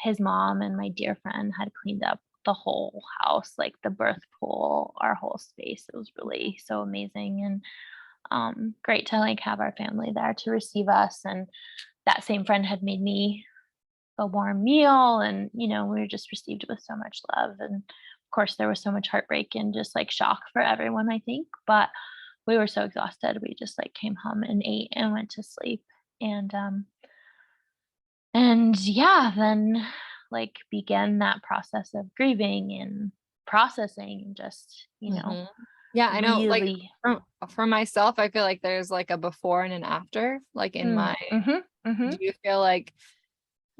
his mom and my dear friend had cleaned up the whole house, like the birth pool, our whole space. It was really so amazing and great to like have our family there to receive us. And that same friend had made me a warm meal, and we were just received with so much love. And of course, there was so much heartbreak and just like shock for everyone, I think. But we were so exhausted, we just like came home and ate and went to sleep. And yeah, then like began that process of grieving and processing and just, Mhm. Yeah, I know, like, really for myself, I feel like there's, like, a before and an after, like, in my mhm, do mhm. you feel like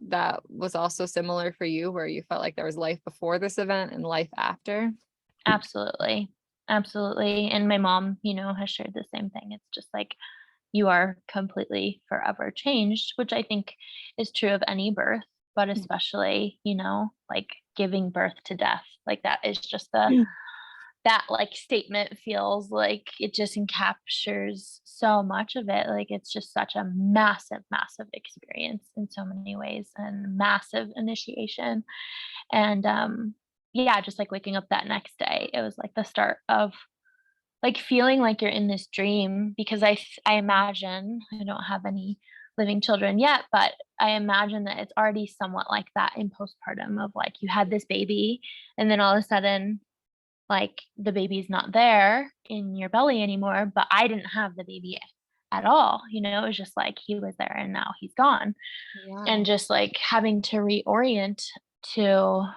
that was also similar for you, where you felt like there was life before this event and life after? Absolutely. Absolutely. And my mom, has shared the same thing. It's just like you are completely forever changed, which I think is true of any birth, but especially, like giving birth to death. Like that is just that like statement feels like it just encaptures so much of it. Like it's just such a massive, massive experience in so many ways and massive initiation. And yeah, just like waking up that next day, it was like the start of like feeling like you're in this dream because I imagine I don't have any living children yet, but I imagine that it's already somewhat like that in postpartum of like you had this baby and then all of a sudden like the baby's not there in your belly anymore, but I didn't have the baby at all. It was just like he was there and now he's gone. Yeah. And just like having to reorient to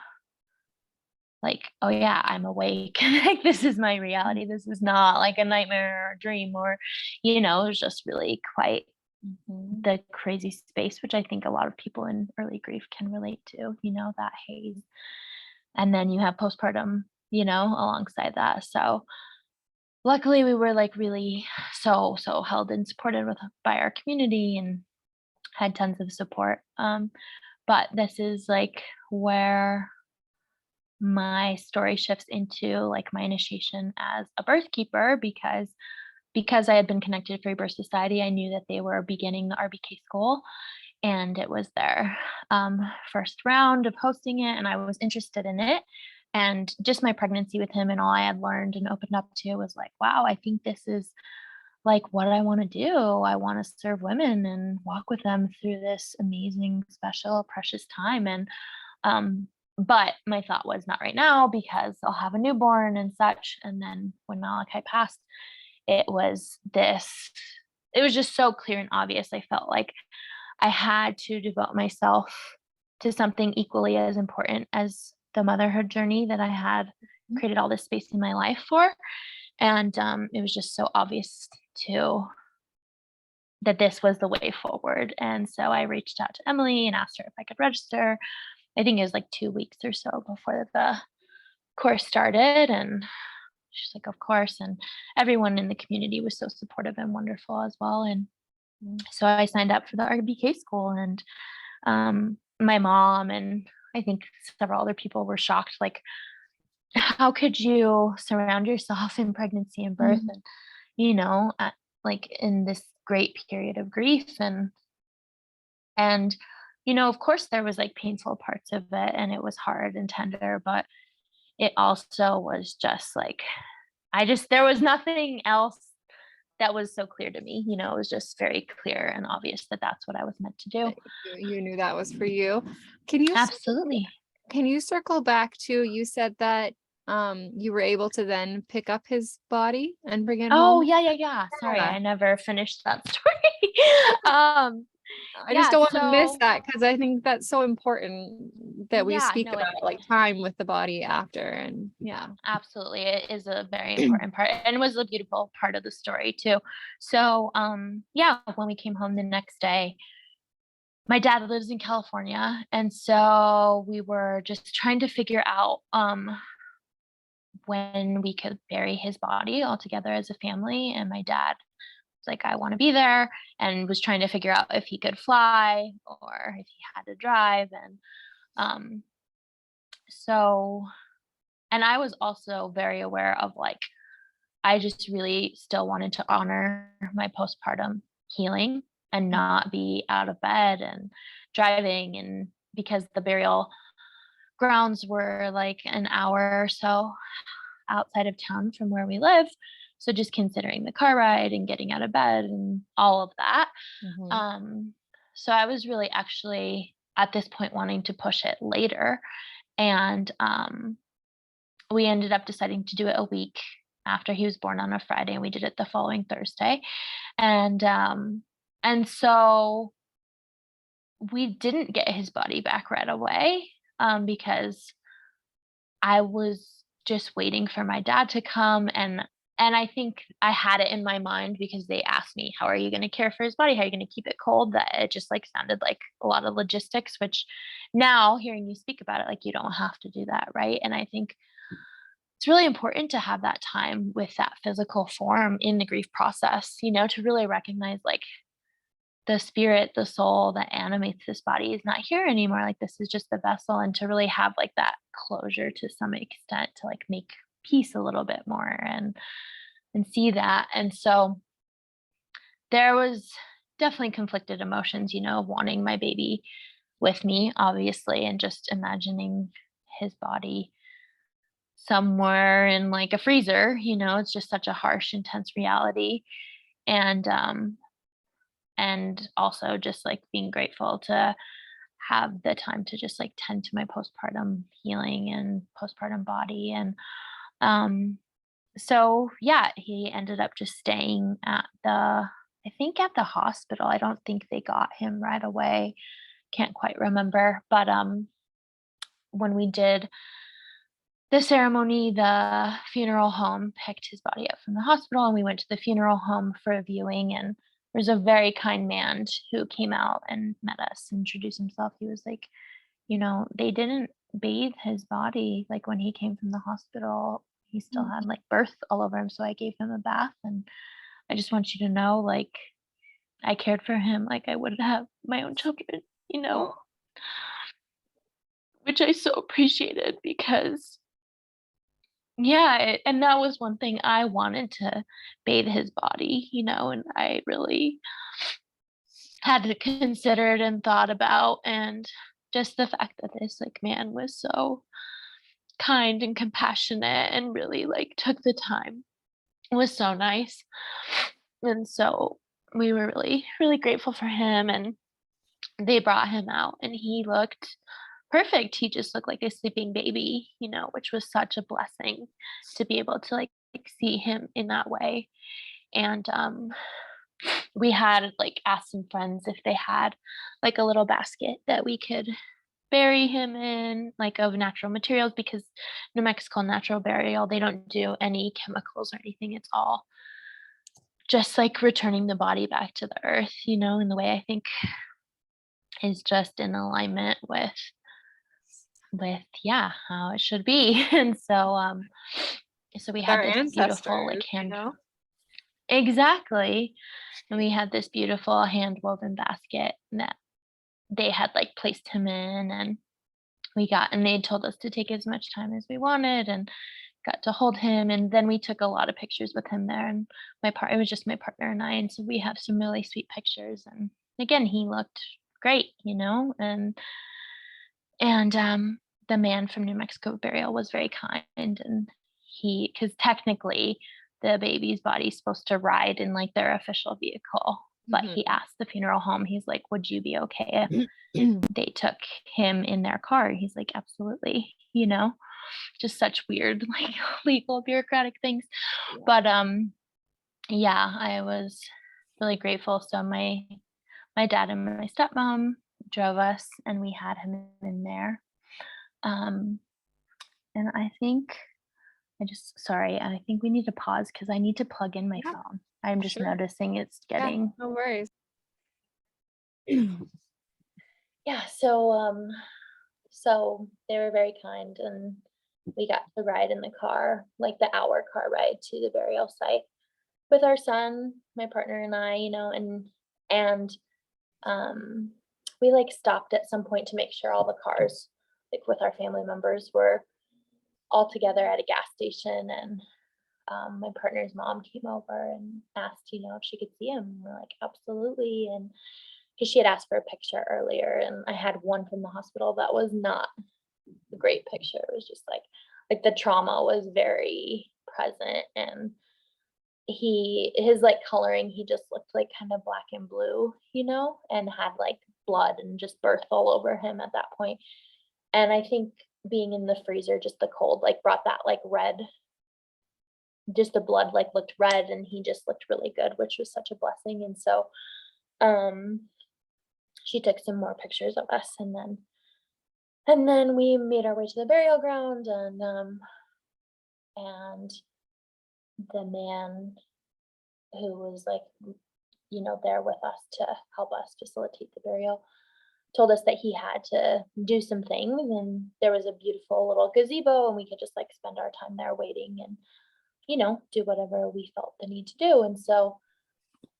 like, oh yeah, I'm awake. Like this is my reality. This is not like a nightmare or a dream or, it was just really quite Mhm. the crazy space, which I think a lot of people in early grief can relate to, that haze. And then you have postpartum, alongside that. So luckily we were like really so held and supported by our community and had tons of support. But this is like where my story shifts into like my initiation as a birth keeper, because I had been connected to Free Birth Society. I knew that they were beginning the RBK school, and it was their first round of hosting it, and I was interested in it. And just my pregnancy with him and all I had learned and opened up to was like, wow, I think this is like what I want to do. I want to serve women and walk with them through this amazing, special, precious time. And um, but my thought was not right now because I'll have a newborn and such. And then when Malachi passed, it was this, it was just so clear and obvious. I felt like I had to devote myself to something equally as important as the motherhood journey that I had Mhm. created all this space in my life for. And it was just so obvious to that this was the way forward. And so I reached out to Emily and asked her if I could register. I think it was like 2 weeks or so before the course started. And she's like, of course. And everyone in the community was so supportive and wonderful as well. And Mm. so I signed up for the RBK school, and my mom and I think several other people were shocked. Like, how could you surround yourself in pregnancy and birth, Mhm. and like in this great period of grief, and of course there was like painful parts of it, and it was hard and tender, but it also was just like I just there was nothing else that was so clear to me. It was just very clear and obvious that that's what I was meant to do. That you knew that was for you. Can you Absolutely. can you circle back to, you said that you were able to then pick up his body and bring it Oh, home? yeah. Sorry, Yeah. I never finished that story. I just Yeah, don't want to miss so that because I think that's so important that we yeah, speak no, it about, like, time with the body after. And yeah. absolutely. It is a very important part and was a beautiful part of the story too. So, yeah, when we came home the next day, my dad lives in California, and so we were just trying to figure out when we could bury his body all together as a family. And my dad was like, I want to be there, and was trying to figure out if he could fly or if he had to drive. And um, so, and I was also very aware of like, I just really still wanted to honor my postpartum healing and not be out of bed and driving. And because the burial grounds were like an hour or so outside of town from where we live. So just considering the car ride and getting out of bed and all of that. Mhm. Um, so I was really actually at this point wanting to push it later. And we ended up deciding to do it a week after he was born on a Friday, and we did it the following Thursday. And so we didn't get his body back right away, because I was just waiting for my dad to come. And I think I had it in my mind because they asked me, how are you going to care for his body? How are you going to keep it cold? That it just like sounded like a lot of logistics, which now hearing you speak about it, like you don't have to do that. Right. And I think it's really important to have that time with that physical form in the grief process, to really recognize like the spirit, the soul that animates this body is not here anymore. Like this is just the vessel, and to really have like that closure to some extent to like make peace a little bit more and see that. And so there was definitely conflicted emotions, of wanting my baby with me, obviously, and just imagining his body somewhere in like a freezer. It's just such a harsh, intense reality. And also just like being grateful to have the time to just like tend to my postpartum healing and postpartum body. And um so yeah, he ended up just staying at I think at the hospital. I don't think they got him right away. Can't quite remember. But when we did the ceremony, the funeral home picked his body up from the hospital, and we went to the funeral home for a viewing. And there's a very kind man who came out and met us, introduced himself. He was like, they didn't bathe his body like when he came from the hospital. he still had like birth all over him. So I gave him a bath, and I just want you to know, like, I cared for him like I would have my own children, which I so appreciated because, yeah, and that was one thing I wanted to bathe his body, and I really had to considered and thought about, and just the fact that this like man was so kind and compassionate and really like took the time was so nice. And so we were really, really grateful for him, and they brought him out and he looked perfect. He just looked like a sleeping baby, which was such a blessing to be able to like see him in that way. And we had like asked some friends if they had like a little basket that we could bury him in, like of natural materials, because New Mexico natural burial, they don't do any chemicals or anything. It's all just like returning the body back to the earth, in the way I think is just in alignment with yeah, how it should be. And so we With had our this beautiful like ancestors, hand. Exactly. And we had this beautiful hand woven basket that they had like placed him in, and they told us to take as much time as we wanted, and got to hold him. And then we took a lot of pictures with him there, and it was just my partner and I, and so we have some really sweet pictures. And again, he looked great, and the man from New Mexico burial was very kind, and because technically the baby's body's supposed to ride in like their official vehicle, but he asked the funeral home, he's like, would you be okay if they took him in their car? He's like, absolutely, just such weird like legal bureaucratic things. But yeah, I was really grateful. So my dad and my stepmom drove us, and we had him in there. um and I think we need to pause because I need to plug in my Yeah, phone. I'm just sure. noticing it's Yeah, getting. no worries. Yeah, so they were very kind, and we got to ride in the car, like the hour car ride to the burial site with our son, my partner and I, and um we like stopped at some point to make sure all the cars, like with our family members, were all together at a gas station. And my partner's mom came over and asked, if she could see him. And we're like, absolutely. And because she had asked for a picture earlier, and I had one from the hospital that was not a great picture. It was just like the trauma was very present, and his like coloring, he just looked like kind of black and blue, and had like blood and just birth all over him at that point. And I think being in the freezer, just the cold, like brought that like red, just the blood like looked red, and he just looked really good, which was such a blessing. And so um she took some more pictures of us, and then we made our way to the burial ground. And the man who was like, there with us to help us facilitate the burial told us that he had to do some things, and there was a beautiful little gazebo, and we could just like spend our time there waiting and do whatever we felt the need to do. And so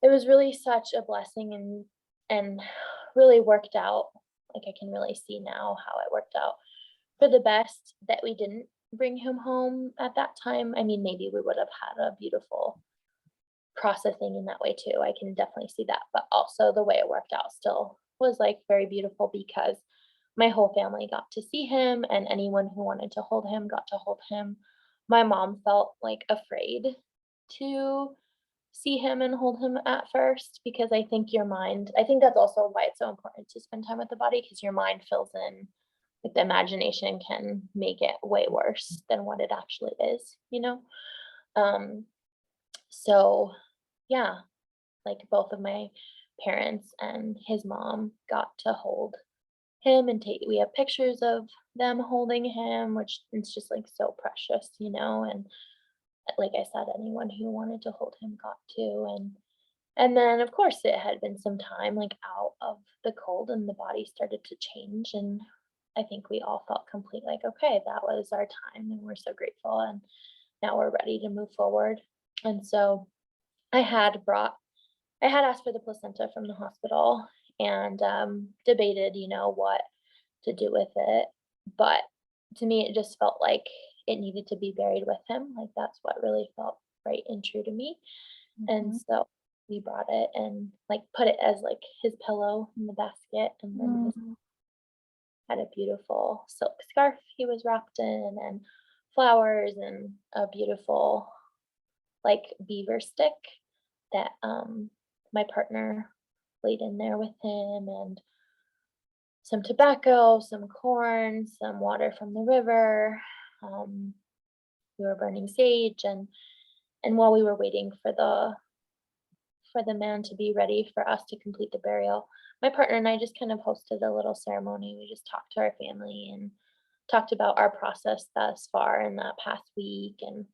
it was really such a blessing, and really worked out. Like, I can really see now how it worked out for the best that we didn't bring him home at that time. I mean, maybe we would have had a beautiful processing in that way too. I can definitely see that. But also the way it worked out still was like very beautiful, because my whole family got to see him, and anyone who wanted to hold him got to hold him. My mom felt like afraid to see him and hold him at first, because I think that's also why it's so important to spend time with the body, because your mind fills in, like the imagination can make it way worse than what it actually is. Um, so yeah, like both of my parents and his mom got to hold him, and we have pictures of them holding him, which is just like so precious. And like I said, anyone who wanted to hold him got to. And then of course it had been some time like out of the cold, and the body started to change, and I think we all felt complete, like, okay, that was our time, and we're so grateful. now we're ready to move forward. And so I had brought I had asked for the placenta from the hospital and debated, what to do with it. But to me, it just felt like it needed to be buried with him. Like that's what really felt right and true to me. And Mhm. so we brought it and like put it as like his pillow in the basket, and then his Mm. had a beautiful silk scarf he was wrapped in, and flowers, and a beautiful like beaver stick that my partner laid in there with him, and some tobacco, some corn, some water from the river. Um, we were burning sage, and while we were waiting for the man to be ready for us to complete the burial, my partner and I just kind of hosted a little ceremony. We just talked to our family and talked about our process thus far in that past week, and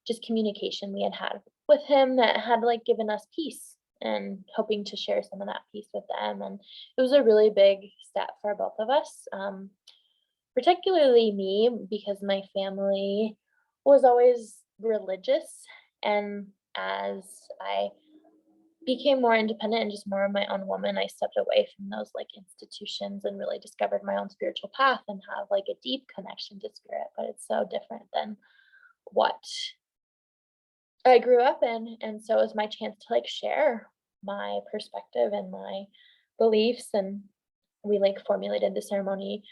just communication we had had with him that had like given us peace, and hoping to share some of that peace with them. And it was a really big step for both of us, particularly me, because my family was always religious. And as I became more independent and just more of my own woman, I stepped away from those like institutions and really discovered my own spiritual path and have like a deep connection to spirit. But it's so different than what I grew up in. And so it was my chance to like share my perspective and my beliefs. And we like formulated the ceremony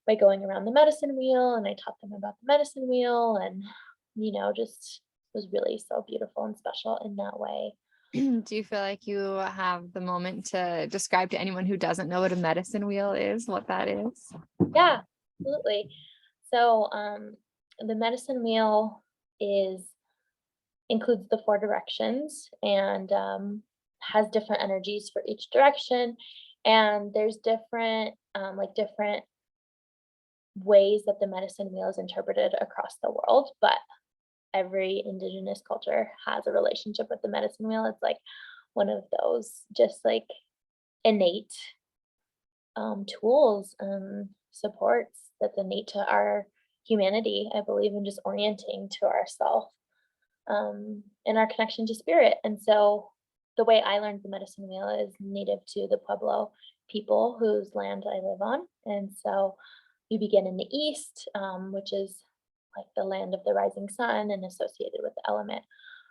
by going around the medicine wheel, and I taught them about the medicine wheel, and just was really so beautiful and special in that way. Do you feel like you have the moment to describe to anyone who doesn't know what a medicine wheel is, what that is? Yeah, absolutely. So, the medicine wheel is includes the four directions, and has different energies for each direction. And there's different ways that the medicine wheel is interpreted across the world, but every indigenous culture has a relationship with the medicine wheel. It's like one of those just like innate tools and supports that's innate to our humanity, I believe, in just orienting to ourself, and our connection to spirit. And so the way I learned the medicine wheel is native to the Pueblo people whose land I live on. And so we begin in the east, which is like the land of the rising sun and associated with the element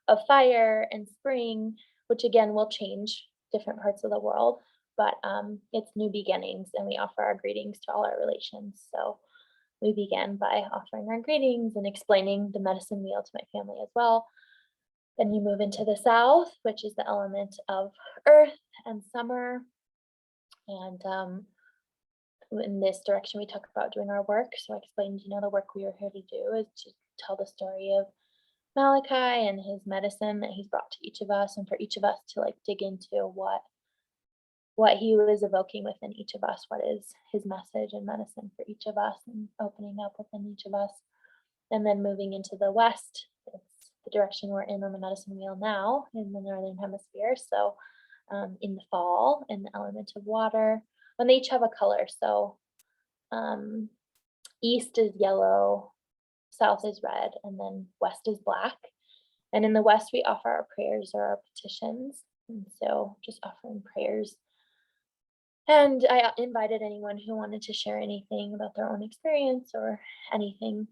of fire and spring, which again will change different parts of the world. But it's new beginnings, and we offer our greetings to all our relations. So we began by offering our greetings and explaining the medicine wheel to my family as well. Then you move into the south, which is the element of earth and summer. And in this direction, we talk about doing our work. So I explained, the work we are here to do is to tell the story of Malakai and his medicine that he's brought to each of us, and for each of us to like dig into what he was evoking within each of us, what is his message and medicine for each of us, and opening up within each of us. And then moving into the west, it's the direction we're in on the medicine wheel now in the northern hemisphere. So in the fall, in the element of water, and they each have a color. So um, east is yellow, south is red, and then west is black. And in the west, we offer our prayers or our petitions. And so just offering prayers. And I invited anyone who wanted to share anything about their own experience or anything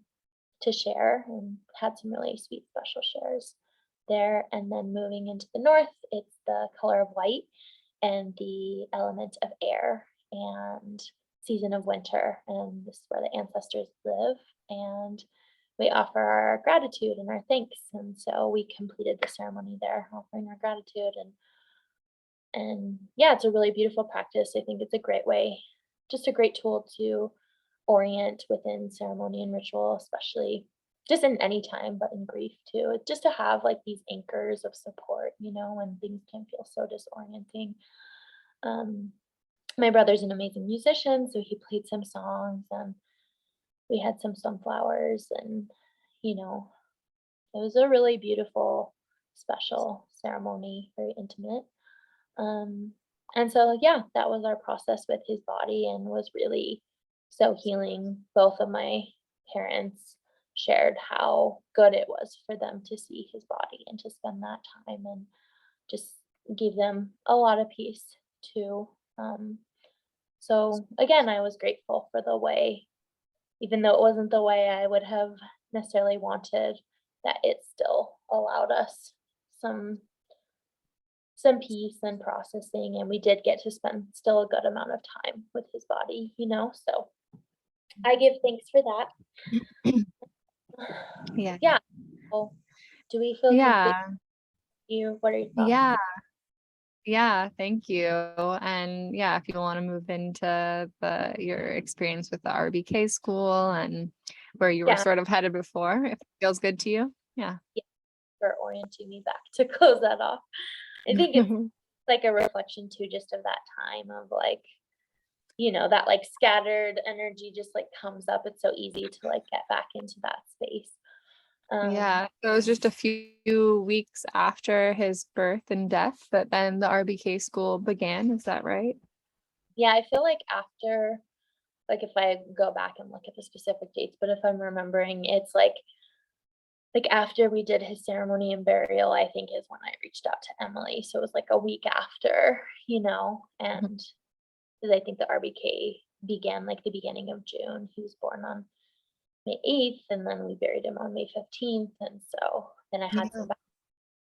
to share, and had some really sweet special shares there. And then moving into the north, it's the color of white and the element of air and season of winter. And this is where the ancestors live. And we offer our gratitude and our thanks. And so we completed the ceremony there, offering our gratitude. And yeah, it's a really beautiful practice. I think it's a great way, just a great tool to orient within ceremony and ritual, especially just in any time, but in grief too. It's just to have like these anchors of support, when things can feel so disorienting. Um, my brother's an amazing musician, so he played some songs, and we had some sunflowers, and you know, it was a really beautiful, special ceremony, very intimate. Um, and so, yeah, that was our process with his body, and was really so healing. Both of my parents shared how good it was for them to see his body and to spend that time, and just gave them a lot of peace too. So again, I was grateful for the way, even though it wasn't the way I would have necessarily wanted, that it still allowed us some some peace and processing, and we did get to spend still a good amount of time with his body, so I give thanks for that. Yeah. Yeah. Well, do we feel complete? Yeah. What are your thoughts? Yeah. Yeah. Thank you. And yeah, if you want to move into your experience with the RBK school and where you were Yeah, sort of headed before, if it feels good to you. Yeah. yeah, for orienting me back to close that off. I think it's like a reflection too, just of that time of like, that like scattered energy just like comes up. It's so easy to like get back into that space. Um, Yeah. So it was just a few weeks after his birth and death that then the RBK school began. Is that right? yeah, I feel like after, like if I go back and look at the specific dates, but if I'm remembering, it's like after we did his ceremony and burial, I think is when I reached out to Emily. So it was like a week after, and 'cause I think the RBK began like the beginning of June. He was born on May 8th, and then we buried him on May 15th. And so then I had Yeah. some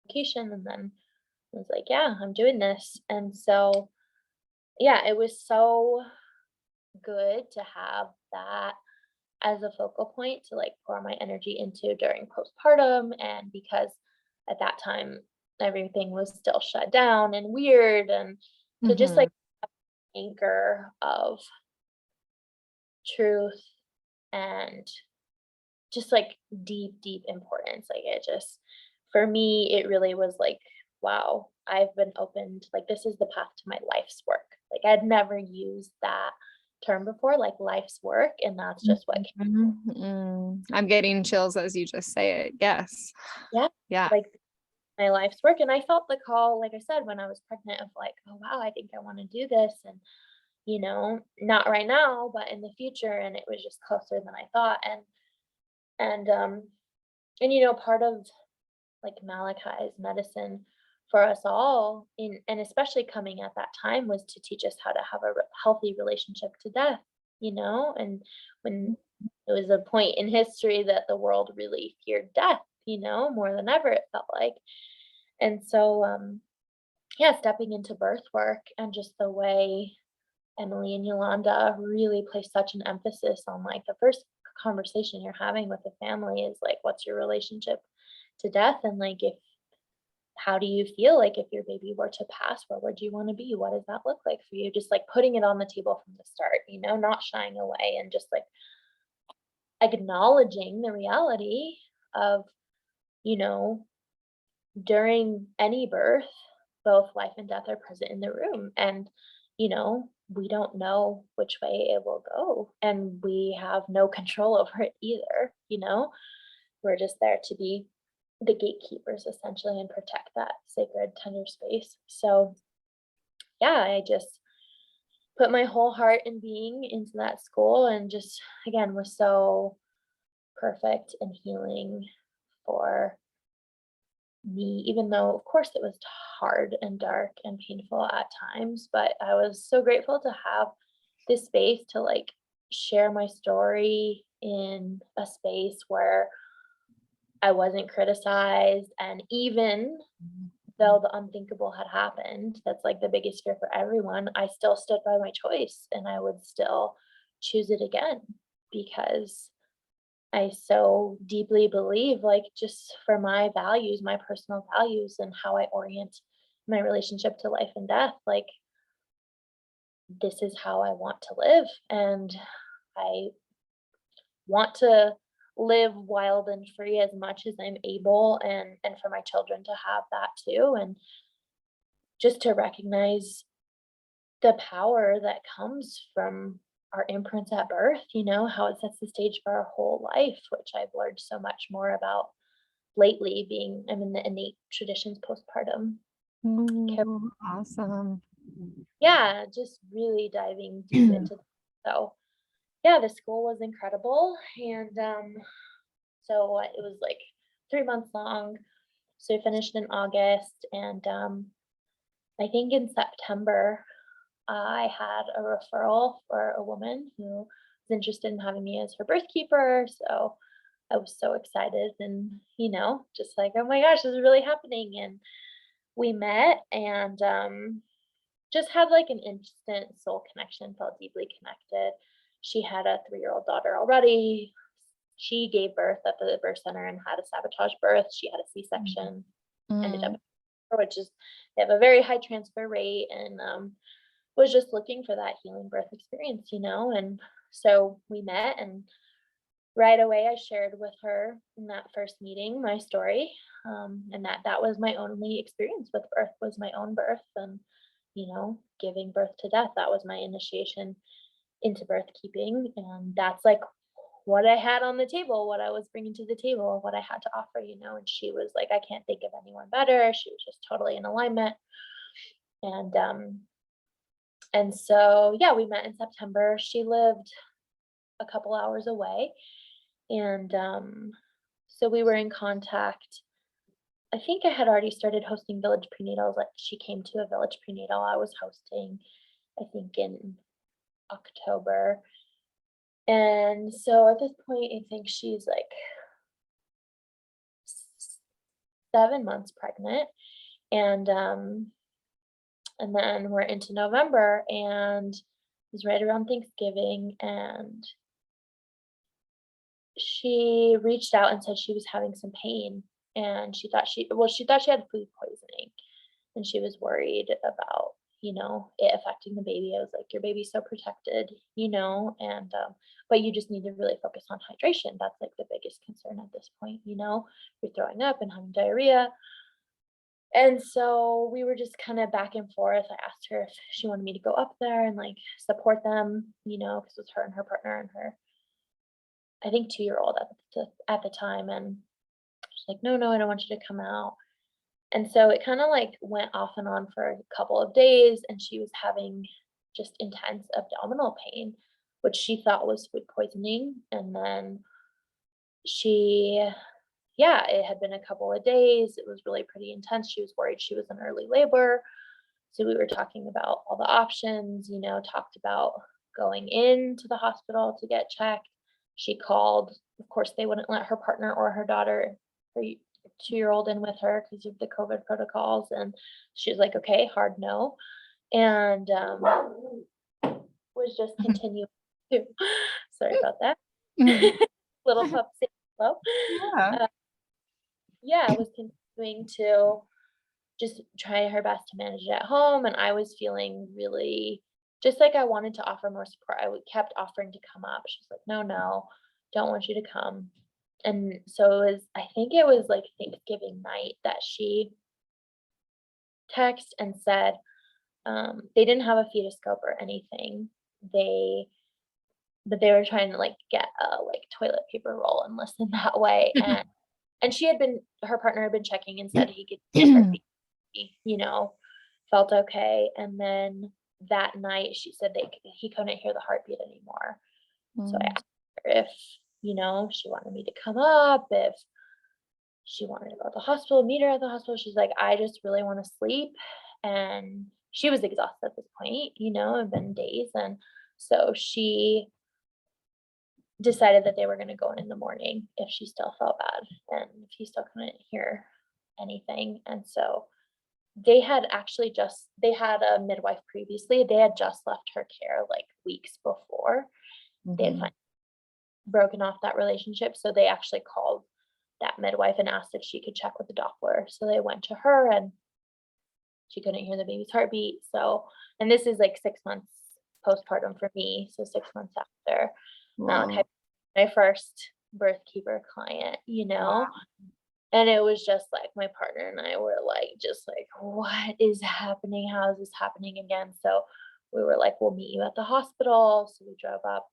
vacation, and then I was like, yeah, I'm doing this. And so, yeah, it was so good to have that as a focal point to like pour my energy into during postpartum. And because at that time everything was still shut down and weird, and to just Hmm. like anchor of truth and just like deep importance. Like it just, for me, it really was like, wow, I've been opened, like this is the path to my life's work. Like I'd never used that term before, like life's work. And that's just what came. I'm getting chills as you just say it. Yes. Yeah, Yeah. like my life's work. And I felt the call, like I said, when I was pregnant, of like, oh wow, I think I want to do this. And not right now, but in the future. And it was just closer than I thought. And part of like Malakai's medicine for us all, and especially coming at that time, was to teach us how to have a healthy relationship to death, and when it was a point in history that the world really feared death, more than ever, it felt like. And so, yeah, stepping into birth work and just the way Emily and Yolanda really place such an emphasis on like the first conversation you're having with the family is like, what's your relationship to death? And like, if how do you feel like if your baby were to pass, where would you want to be? What does that look like for you? Just like putting it on the table from the start, not shying away, and just like acknowledging the reality of, you know, during any birth, both life and death are present in the room. And, we don't know which way it will go. And we have no control over it either. We're just there to be the gatekeepers essentially and protect that sacred, tender space. So, yeah, I just put my whole heart and being into that school, and just, again, was so perfect and healing for me, even though, of course, it was hard and dark and painful at times. But I was so grateful to have this space to like share my story in a space where I wasn't criticized. And even though the unthinkable had happened, that's like the biggest fear for everyone, I still stood by my choice, and I would still choose it again, because I so deeply believe, like, just for my values, my personal values, and how I orient my relationship to life and death, like, this is how I want to live. And I want to live wild and free as much as I'm able, and for my children to have that too. And just to recognize the power that comes from our imprints at birth, how it sets the stage for our whole life, which I've learned so much more about lately, being I'm in the innate traditions postpartum care. Ooh, awesome. Yeah, just really diving deep into. So yeah, the school was incredible. And So it was like 3 months long. So we finished in August, and I think in September, I had a referral for a woman who was interested in having me as her birth keeper. So I was so excited and, just like, oh my gosh, this is really happening. And we met and just had like an instant soul connection, felt deeply connected. She had a 3-year-old daughter already. She gave birth at the birth center and had a sabotage birth. She had a C-section, ended up, Mm. which is, they have a very high transfer rate, and was just looking for that healing birth experience, and so we met, and right away I shared with her in that first meeting my story, and that was my only experience with birth, was my own birth, and giving birth to death. That was my initiation into birth keeping, and that's like what I had on the table, what I was bringing to the table, what I had to offer, and she was like, I can't think of anyone better. She was just totally in alignment. And so, yeah, we met in September. She lived a couple hours away. And so we were in contact. I think I had already started hosting village prenatals. Like, she came to a village prenatal I was hosting, I think in October. And so at this point, I think she's like 7 months pregnant. And then we're into November, and it was right around Thanksgiving, and she reached out and said she was having some pain, and she thought she had food poisoning, and she was worried about, it affecting the baby. I was like, your baby's so protected, and but you just need to really focus on hydration. That's like the biggest concern at this point, you're throwing up and having diarrhea. And so we were just kind of back and forth. I asked her if she wanted me to go up there and like support them, because it was her and her partner and her, I think, 2-year-old at the time. And she's like, no, no, I don't want you to come out. And so it kind of like went off and on for a couple of days, and she was having just intense abdominal pain, which she thought was food poisoning. And then she, yeah, it had been a couple of days. It was really pretty intense. She was worried she was in early labor. So we were talking about all the options, talked about going into the hospital to get checked. She called. Of course, they wouldn't let her partner or her daughter, her 2-year-old, in with her because of the COVID protocols. And she was like, okay, hard no. And was just continuing to, sorry about that. Mhm. Little pup saying hello. Yeah. Uh, yeah, was continuing to just try her best to manage it at home, and I was feeling really just like I wanted to offer more support. Kept offering to come up. She's like, "No, no, don't want you to come." And so I think it was like Thanksgiving night that she texted and said, they didn't have a fetoscope or anything. They but they were trying to like get a like toilet paper roll and listen that way. And her partner had been checking and said he could see the heartbeat, you know, felt okay. And then that night she said he couldn't hear the heartbeat anymore. So I Mm. asked her if, she wanted me to come up, if she wanted to go to the hospital, meet her at the hospital. She's like, I just really want to sleep. And she was exhausted at this point, it'd been days. And so she decided that they were going to go in the morning if she still felt bad and if he still couldn't hear anything. And so they had a midwife previously. They had just left her care like weeks before. They had Mhm. broken off that relationship. So they actually called that midwife and asked if she could check with the Doppler. So they went to her, and she couldn't hear the baby's heartbeat. So, and this is like 6 months postpartum for me. So 6 months after Malakai, Wow. my first birth keeper client, and it was just like my partner and I were like, just like, what is happening? How is this happening again? So we were like, we'll meet you at the hospital. So we drove up.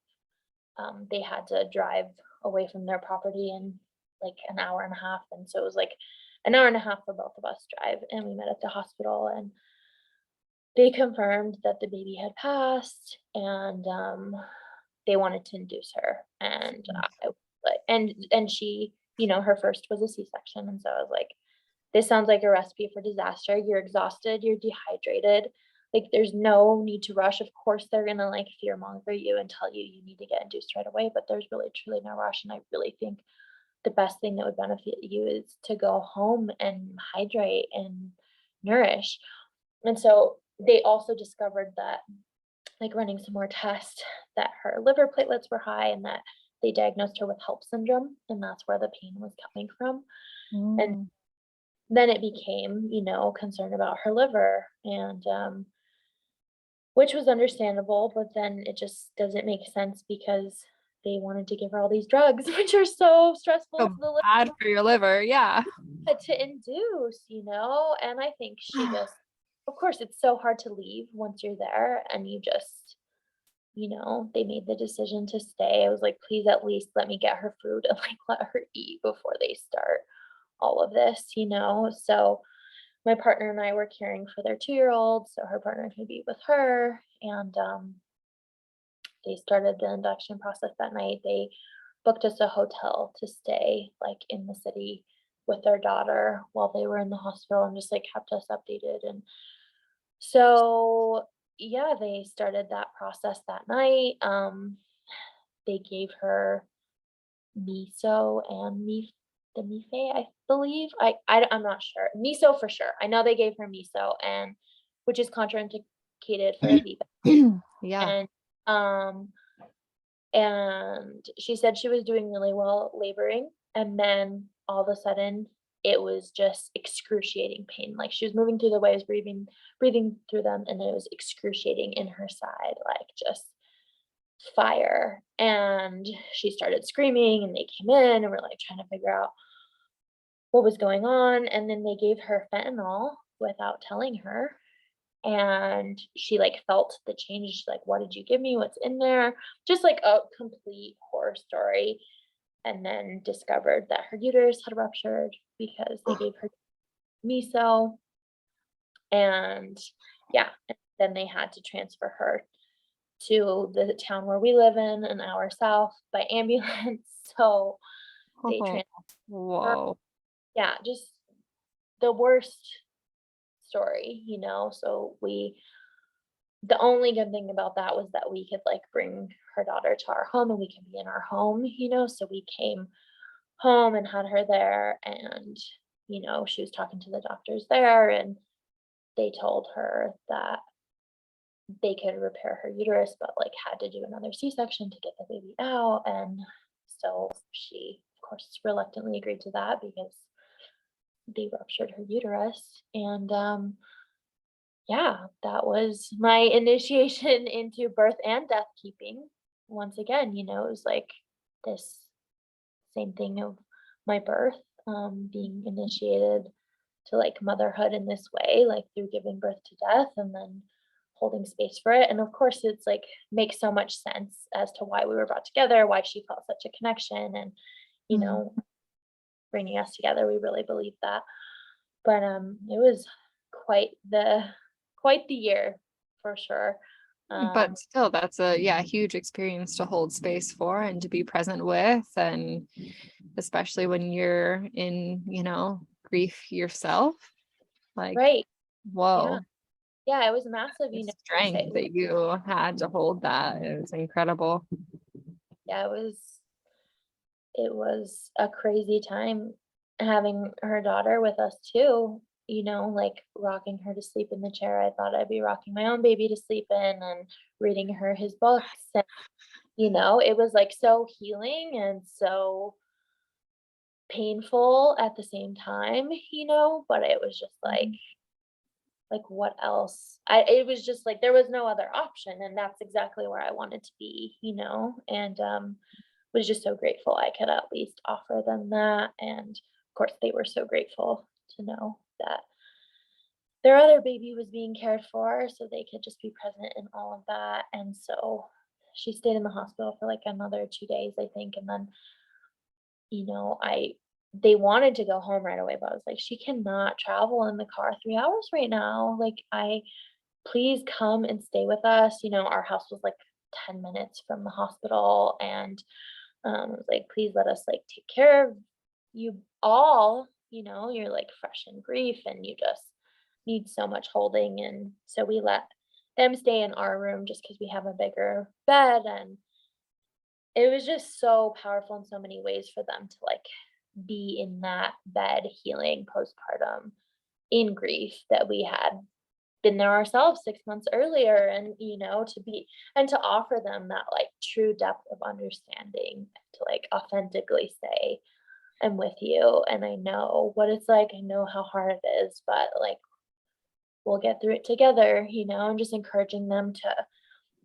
They had to drive away from their property in like an hour and a half. And so it was like an hour and a half for both of us drive. And we met at the hospital, and they confirmed that the baby had passed, and they wanted to induce her. And I like and she her first was a C-section. And so I was like, this sounds like a recipe for disaster. You're exhausted, you're dehydrated. Like, there's no need to rush. Of course, they're gonna like fear monger you and tell you you need to get induced right away, but there's really truly no rush. And I really think the best thing that would benefit you is to go home and hydrate and nourish. And so they also discovered that, like, running some more tests, that her liver platelets were high and that they diagnosed her with HELP syndrome, and that's where the pain was coming from. And Mm. then it became, concern about her liver, and which was understandable, but then it just doesn't make sense because they wanted to give her all these drugs, which are so stressful So to the bad for your liver. Yeah. to induce, and I think she just, of course, it's so hard to leave once you're there, and you just, they made the decision to stay. I was like, please at least let me get her food and like let her eat before they start all of this. So my partner and I were caring for their 2-year-old, so her partner could be with her, and they started the induction process that night. They booked us a hotel to stay, like, in the city with their daughter while they were in the hospital and just, like, kept us updated, and so, yeah, they started that process that night. They gave her miso and the mife, I believe. I'm not sure. Miso for sure. I know they gave her miso, and which is contraindicated for a Yeah. and, um and she said she was doing really well laboring, and then all of a sudden, it was just excruciating pain, like, she was moving through the waves, breathing through them, and it was excruciating in her side, like, just fire, and she started screaming, and they came in, and we're, like, trying to figure out what was going on, and then they gave her fentanyl without telling her, and she, like, felt the change. She's like, "What did you give me? What's in there?" Just, like, a complete horror story, and then discovered that her uterus had ruptured because they gave her miso, and yeah, and then they had to transfer her to the town where we live in, an hour south, by ambulance, so they Oh, transferred her. whoa. Yeah, just the worst story, so the only good thing about that was that we could, like, bring her daughter to our home and we could be in our home, so we came home and had her there, and, she was talking to the doctors there, and they told her that they could repair her uterus, but, like, had to do another C-section to get the baby out, and so she, of course, reluctantly agreed to that because they ruptured her uterus, and, yeah, that was my initiation into birth and death keeping. Once again, it was like this same thing of my birth, being initiated to, like, motherhood in this way, like, through giving birth to death and then holding space for it. And of course, it's like makes so much sense as to why we were brought together, why she felt such a connection, and you Mm. know, bringing us together. We really believe that. But it was quite the quite the year for sure. But still, that's a huge experience to hold space for and to be present with, and especially when you're in, grief yourself. Like, Right. Yeah. whoa, Yeah, it was massive, the to say. strength that you had to hold that is incredible. Yeah, it was a crazy time having her daughter with us too, like rocking her to sleep in the chair. I thought I'd be rocking my own baby to sleep in and reading her his books. And, it was like so healing and so painful at the same time, but it was just Mhm. like what else? It was just like there was no other option, and that's exactly where I wanted to be, and was just so grateful I could at least offer them that. And of course, they were so grateful to know that their other baby was being cared for so they could just be present in all of that. And so she stayed in the hospital for like another 2 days, I think. And then, they wanted to go home right away, but I was like, she cannot travel in the car 3 hours right now. Like, please come and stay with us. Our house was like 10 minutes from the hospital, and I was like, please let us like take care of you all, you're like fresh in grief and you just need so much holding. And so we let them stay in our room just because we have a bigger bed. And it was just so powerful in so many ways for them to like be in that bed healing postpartum in grief that we had been there ourselves 6 months earlier. And to be and to offer them that like true depth of understanding, to like authentically say, I'm with you and I know what it's like, I know how hard it is, but like we'll get through it together, and just encouraging them to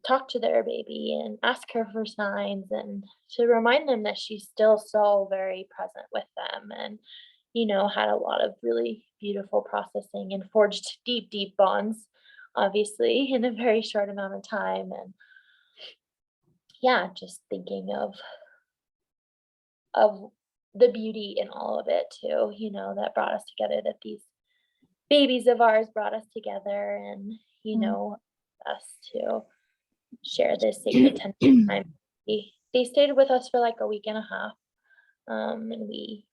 talk to their baby and ask her for signs, and to remind them that she's still so very present with them. And had a lot of really beautiful processing and forged deep, deep bonds, obviously, in a very short amount of time. And yeah, just thinking of the beauty in all of it too, that brought us together, that these babies of ours brought us together, and, us to share this sacred time. They stayed with us for like a week and a half. And we,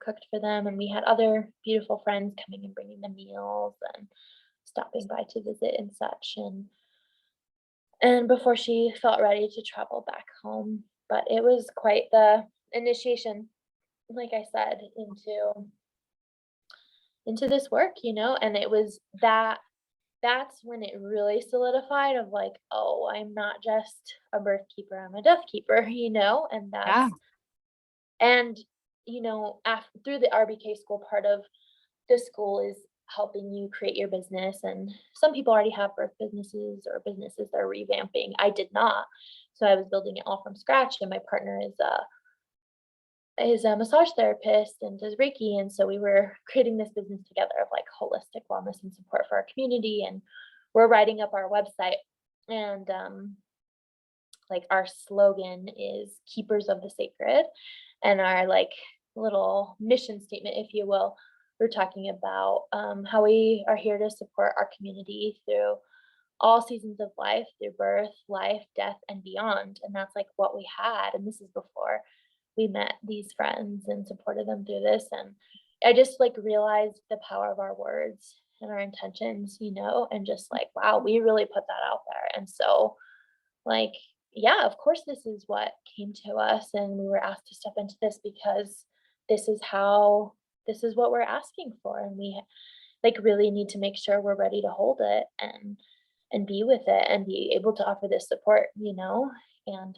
cooked for them, and we had other beautiful friends coming and bringing them meals and stopping by to visit and such. And before she felt ready to travel back home, but it was quite the initiation, like I said, into this work, and it was that's when it really solidified of like, oh, I'm not just a birth keeper, I'm a death keeper, and Yeah. and through the RBK school, part of the school is helping you create your business. And some people already have birth businesses or businesses they're revamping. I did not. So I was building it all from scratch, and my partner is a massage therapist and does Reiki. And so we were creating this business together of like holistic wellness and support for our community. And we're writing up our website. And like our slogan is keepers of the sacred. And our like little mission statement, if you will, we're talking about how we are here to support our community through all seasons of life, through birth, life, death, and beyond. And that's like what we had. And this is before we met these friends and supported them through this. And I just like realized the power of our words and our intentions, and just like, wow, we really put that out there. And so, like, yeah, of course, this is what came to us. And we were asked to step into this because this is how, this is what we're asking for. And we like really need to make sure we're ready to hold it and be with it and be able to offer this support, and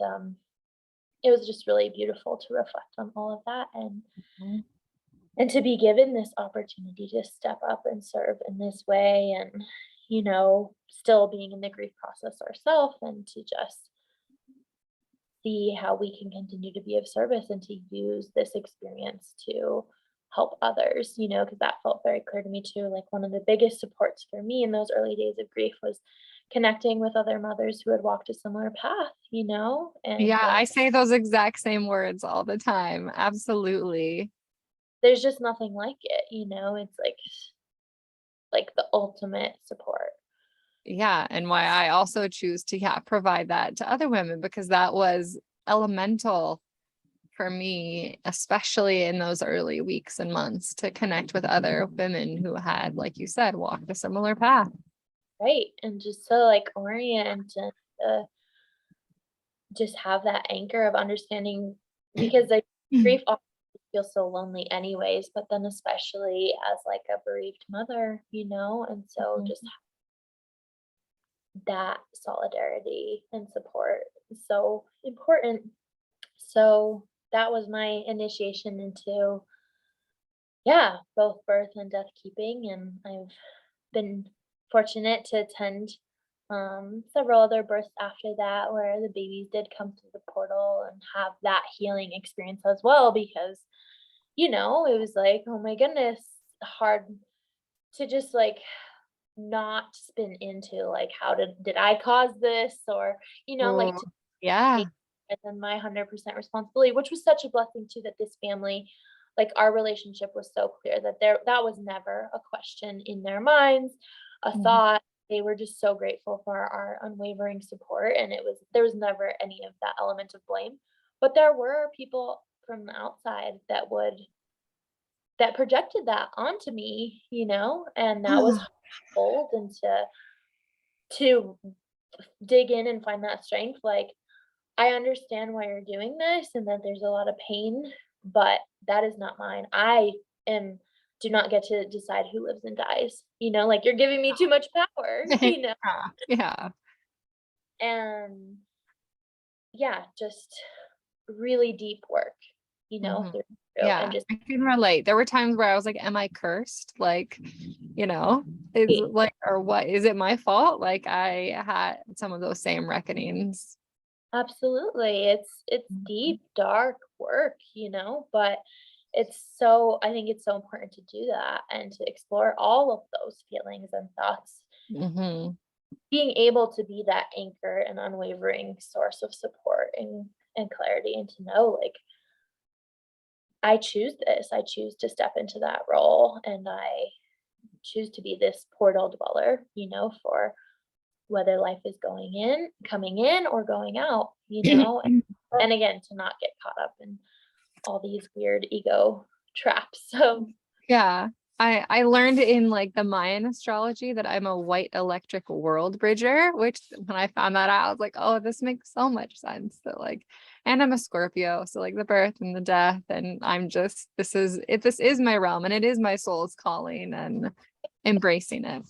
it was just really beautiful to reflect on all of that, Mhm. and to be given this opportunity to step up and serve in this way. And still being in the grief process ourselves, and to just see how we can continue to be of service and to use this experience to help others, because that felt very clear to me too. Like one of the biggest supports for me in those early days of grief was connecting with other mothers who had walked a similar path, and Yeah, I say those exact same words all the time. Absolutely. there's just nothing like it, it's like the ultimate support. Yeah, and why I also choose to, yeah, provide that to other women, because that was elemental for me, especially in those early weeks and months, to connect with other women who had, like you said, walked a similar path. Right. And just to like orient and uh, just have that anchor of understanding, because like grief often feels so lonely anyways, but then especially as like a bereaved mother, and so just that solidarity and support is so important. So that was my initiation into, yeah, both birth and death keeping. And I've been fortunate to attend several other births after that, where the babies did come through the portal and have that healing experience as well, because it was like, oh my goodness, hard to just like not spin into like, how did I cause this, or like Oh, to yeah. take it as my 100% responsibility, which was such a blessing too, that this family, like our relationship was so clear that that was never a question in their minds, a Mhm. thought. They were just so grateful for our unwavering support, and there was never any of that element of blame. But there were people from the outside that would that projected that onto me, and that was hard and to dig in and find that strength. Like, I understand why you're doing this and that there's a lot of pain, but that is not mine. I am do not get to decide who lives and dies. Like, you're giving me too much power, Yeah. Yeah. and yeah, just really deep work, Mhm. through and Yeah, just I can relate. There were times where I was like, am I cursed? Like, is like, or what? Is it my fault? Like, I had some of those same reckonings. absolutely. It's Mhm. deep, dark work, but I think it's so important to do that and to explore all of those feelings and thoughts. Mhm. Being able to be that anchor and unwavering source of support and clarity, and to know, like, I choose this. I choose to step into that role, and I choose to be this portal dweller, for whether life is coming in or going out, and again, to not get caught up in all these weird ego traps. So, Yeah. I learned in like the Mayan astrology that I'm a white electric world bridger, which when I found that out, I was like, oh, this makes so much sense. That like, and I'm a Scorpio, so like the birth and the death, and I'm just this is my realm and it is my soul's calling and embracing it.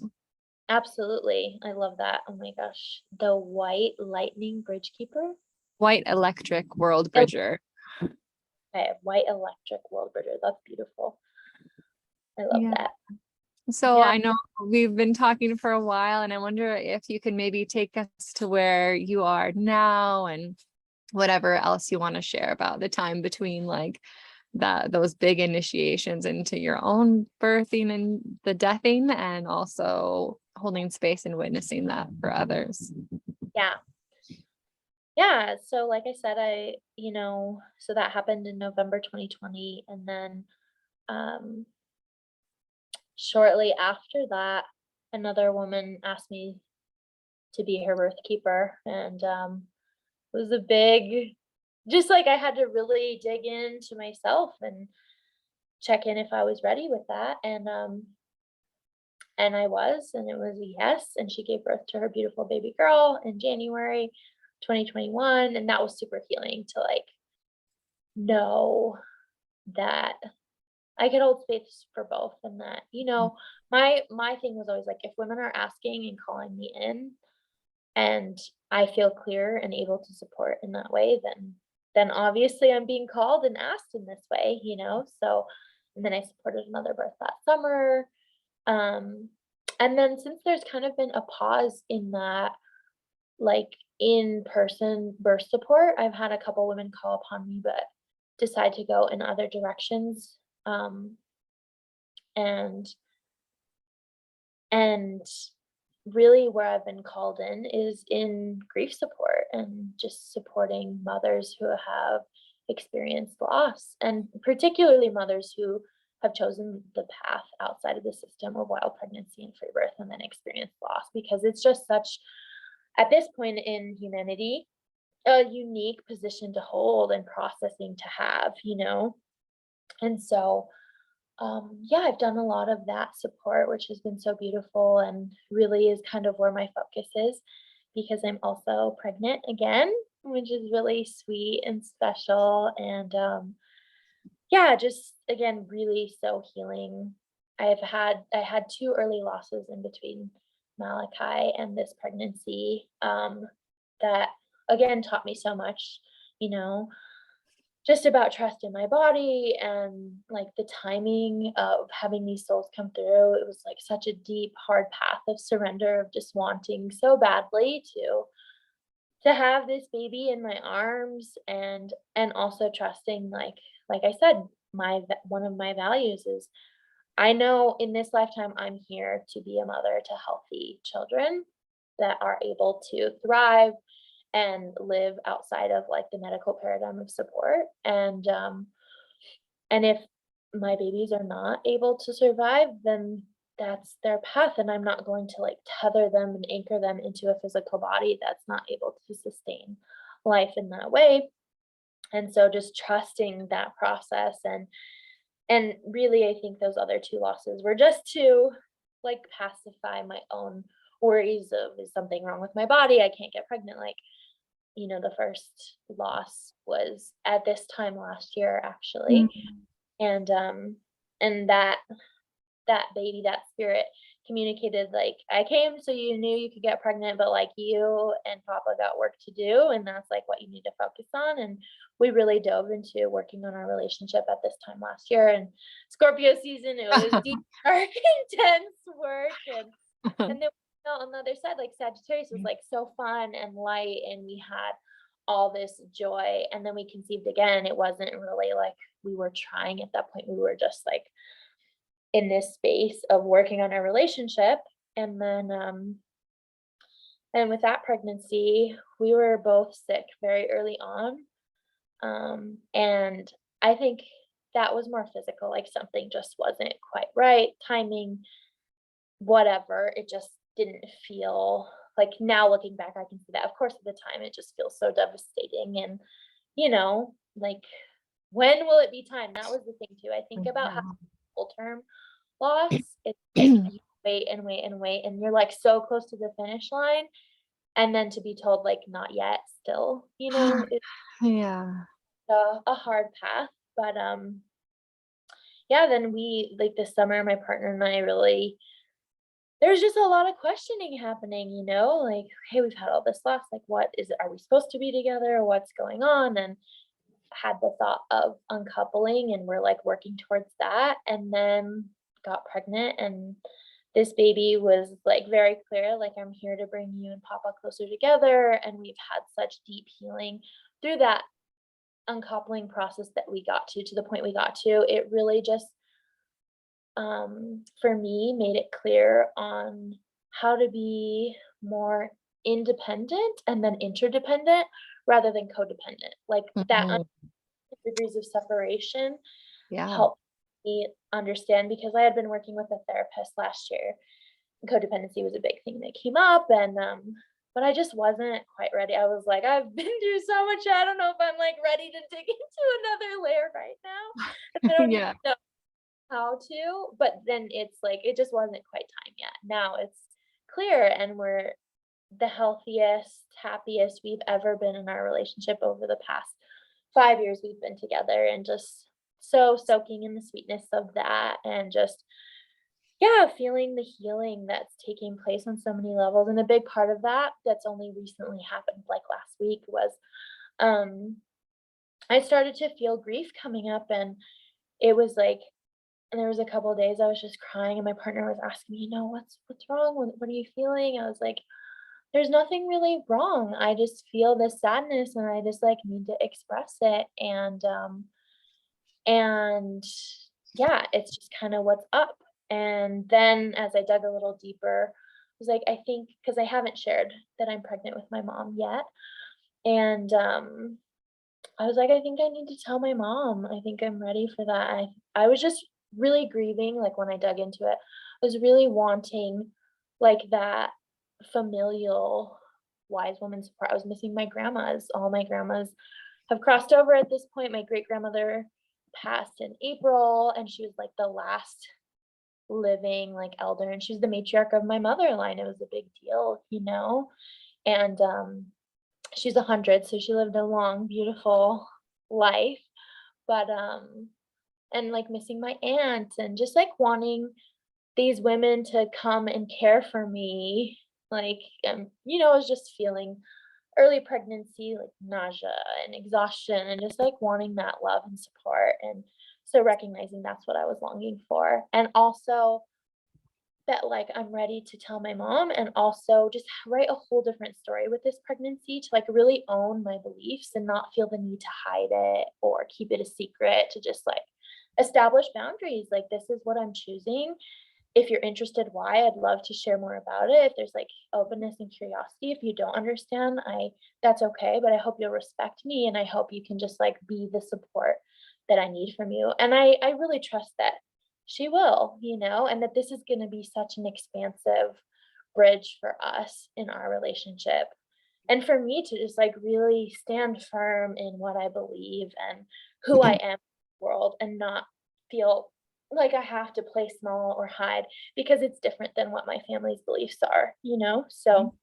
absolutely. I love that. Oh my gosh. The white lightning bridge keeper. White electric world El- bridger. Okay, white electric world bridger. That's beautiful. I love Yeah. that. So Yeah. I know we've been talking for a while, and I wonder if you could maybe take us to where you are now and whatever else you want to share about the time between like those big initiations into your own birthing and the deathing, and also holding space and witnessing that for others. Yeah. Yeah. So like I said, so that happened in November 2020. And then um shortly after that, another woman asked me to be her birth keeper. And it was a big, just like, I had to really dig into myself and check in if I was ready with that. And I was, and it was a yes. And she gave birth to her beautiful baby girl in January 2021. And that was super healing to, like, know that I could hold space for both, and that, my thing was always like, if women are asking and calling me in, and I feel clear and able to support in that way, then obviously I'm being called and asked in this way. So, and then I supported another birth that summer. Um, and then since there's kind of been a pause in that, like, in-person birth support, I've had a couple women call upon me, but decide to go in other directions. And and really where I've been called in is in grief support and just supporting mothers who have experienced loss, and particularly mothers who have chosen the path outside of the system of wild pregnancy and free birth and then experience loss, because it's just such, at this point in humanity, a unique position to hold and processing to have. And so, yeah, I've done a lot of that support, which has been so beautiful and really is kind of where my focus is, because I'm also pregnant again, which is really sweet and special. And yeah, just again, really so healing. I had two early losses in between Malachi and this pregnancy, that again taught me so much, you know, just about trust in my body and, like, the timing of having these souls come through. It was like such a deep, hard path of surrender, of just wanting so badly to have this baby in my arms, and also trusting, like I said, one of my values is, I know in this lifetime I'm here to be a mother to healthy children that are able to thrive and live outside of, like, the medical paradigm of support. And if my babies are not able to survive, then that's their path, and I'm not going to, like, tether them and anchor them into a physical body that's not able to sustain life in that way. And so just trusting that process, And really, I think those other 2 losses were just to, like, pacify my own worries of, "Is something wrong with my body? I can't get pregnant." Like, the first loss was at this time last year, actually, Mm. and, that baby, that spirit communicated, like, "I came so you knew you could get pregnant, but, like, you and papa got work to do, and that's, like, what you need to focus on." And we really dove into working on our relationship at this time last year, and Scorpio season, it was deep, dark, intense work, and then, on the other side, like, Sagittarius was, like, so fun and light, and we had all this joy, and then we conceived again. It wasn't really like we were trying at that point, we were just, like, in this space of working on our relationship. And then and with that pregnancy, we were both sick very early on. And I think that was more physical, like something just wasn't quite right, timing, whatever. It just didn't feel like, now looking back, I can see that. Of course, at the time, it just feels so devastating. And, like, when will it be time? That was the thing too. I think about how Yeah. full term loss, it's just you wait and wait and wait, and you're, like, so close to the finish line, and then to be told, like, "Not yet," still, it's Yeah. a hard path. But, yeah, then we like, this summer, my partner and I really there's just a lot of questioning happening, like, "Hey, we've had all this loss, like, what is it? Are we supposed to be together? What's going on?" And had the thought of uncoupling, and we're, like, working towards that, and then got pregnant. And this baby was, like, very clear, like, "I'm here to bring you and papa closer together," and we've had such deep healing through that uncoupling process that we got to the point we got to. It really just, for me, made it clear on how to be more independent and then interdependent rather than codependent. Like, that Mhm. degrees of separation Yeah. helped me understand, because I had been working with a therapist last year. Codependency was a big thing that came up, and but I just wasn't quite ready. I was like, I've been through so much. I don't know if I'm, like, ready to dig into another layer right now. And I don't even Yeah. know how to. But then it's like it just wasn't quite time yet. Now it's clear, and we're the healthiest, happiest we've ever been in our relationship over the past 5 years we've been together, and just so soaking in the sweetness of that, and just, yeah, feeling the healing that's taking place on so many levels. And a big part of that that's only recently happened, like last week, was um I started to feel grief coming up. And it was like, and there was a couple of days I was just crying, and my partner was asking me, what's wrong? What are you feeling? I was like, there's nothing really wrong. I just feel this sadness, and I just, like, need to express it. And yeah, it's just kind of what's up. And then as I dug a little deeper, I was like, I think, because I haven't shared that I'm pregnant with my mom yet. And I was like, I think I need to tell my mom. I think I'm ready for that. I was just really grieving, like, when I dug into it. I was really wanting, like, that familial wise woman support. I was missing my grandmas. All my grandmas have crossed over at this point. My great grandmother passed in April, and she was, like, the last living, like, elder, and she was the matriarch of my mother line. It was a big deal. And she's 100, so she lived a long, beautiful life. But and, like, missing my aunt, and just, like, wanting these women to come and care for me. Like, I was just feeling early pregnancy, like, nausea and exhaustion, and just, like, wanting that love and support. And so recognizing that's what I was longing for. And also that, like, I'm ready to tell my mom, and also just write a whole different story with this pregnancy, to, like, really own my beliefs and not feel the need to hide it or keep it a secret, to just, like, establish boundaries. Like, this is what I'm choosing. If you're interested why, I'd love to share more about it. If there's, like, openness and curiosity, if you don't understand, I that's okay, but I hope you'll respect me, and I hope you can just, like, be the support that I need from you. And I really trust that she will, and that this is gonna be such an expansive bridge for us in our relationship. And for me to just, like, really stand firm in what I believe and who I am in the world, and not feel like I have to play small or hide because it's different than what my family's beliefs are, you know? So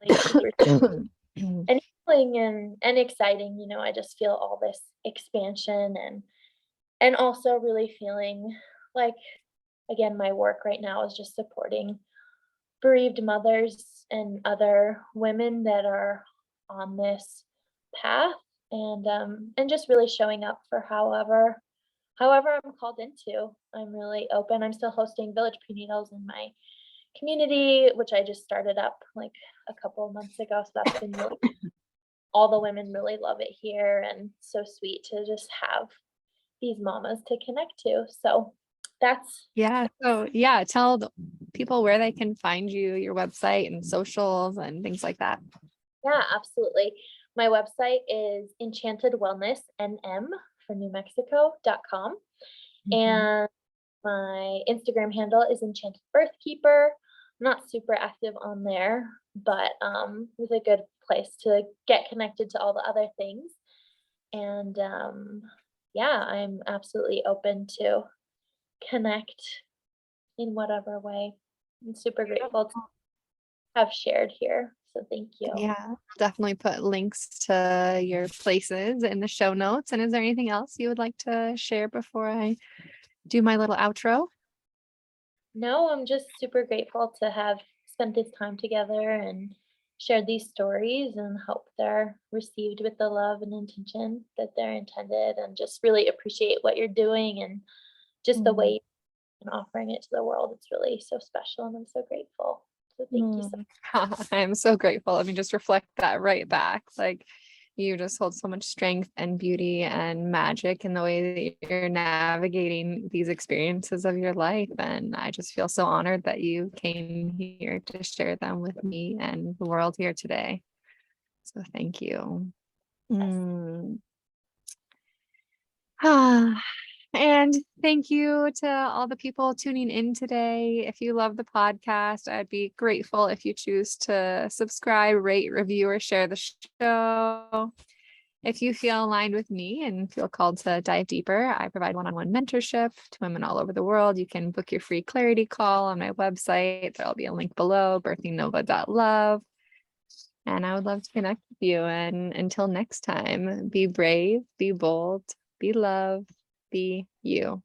it's super and healing and exciting, you know, I just feel all this expansion and also really feeling like again, my work right now is just supporting bereaved mothers and other women that are on this path and just really showing up for however I'm called into. I'm really open. I'm still hosting village prenatals in my community, which I just started up like a couple of months ago. So that's been really all the women really love it here and so sweet to just have these mamas to connect to. So that's Yeah. So yeah, tell the people where they can find you, your website and socials and things like that. yeah, absolutely. My website is enchantedwellnessnm for New Mexico.com. Mhm. And my Instagram handle is enchanted birthkeeper. I'm not super active on there, but it's a good place to get connected to all the other things. And yeah, I'm absolutely open to connect in whatever way. I'm super grateful to have shared here. So thank you. Yeah, definitely put links to your places in the show notes. And is there anything else you would like to share before I do my little outro? No, I'm just super grateful to have spent this time together and shared these stories and hope they're received with the love and intention that they're intended and just really appreciate what you're doing and just the way you're offering it to the world. It's really so special and I'm so grateful. So thank you so Mm. I'm so grateful. Let me just reflect that right back. Like you just hold so much strength and beauty and magic in the way that you're navigating these experiences of your life. And I just feel so honored that you came here to share them with me and the world here today. So thank you. much. Mm. Ah, and thank you to all the people tuning in today. If you love the podcast, I'd be grateful if you choose to subscribe, rate, review, or share the show. If you feel aligned with me and feel called to dive deeper, I provide one-on-one mentorship to women all over the world. You can book your free clarity call on my website. There'll be a link below, birthingnova.love. And I would love to connect with you. And until next time, be brave, be bold, be love, be you.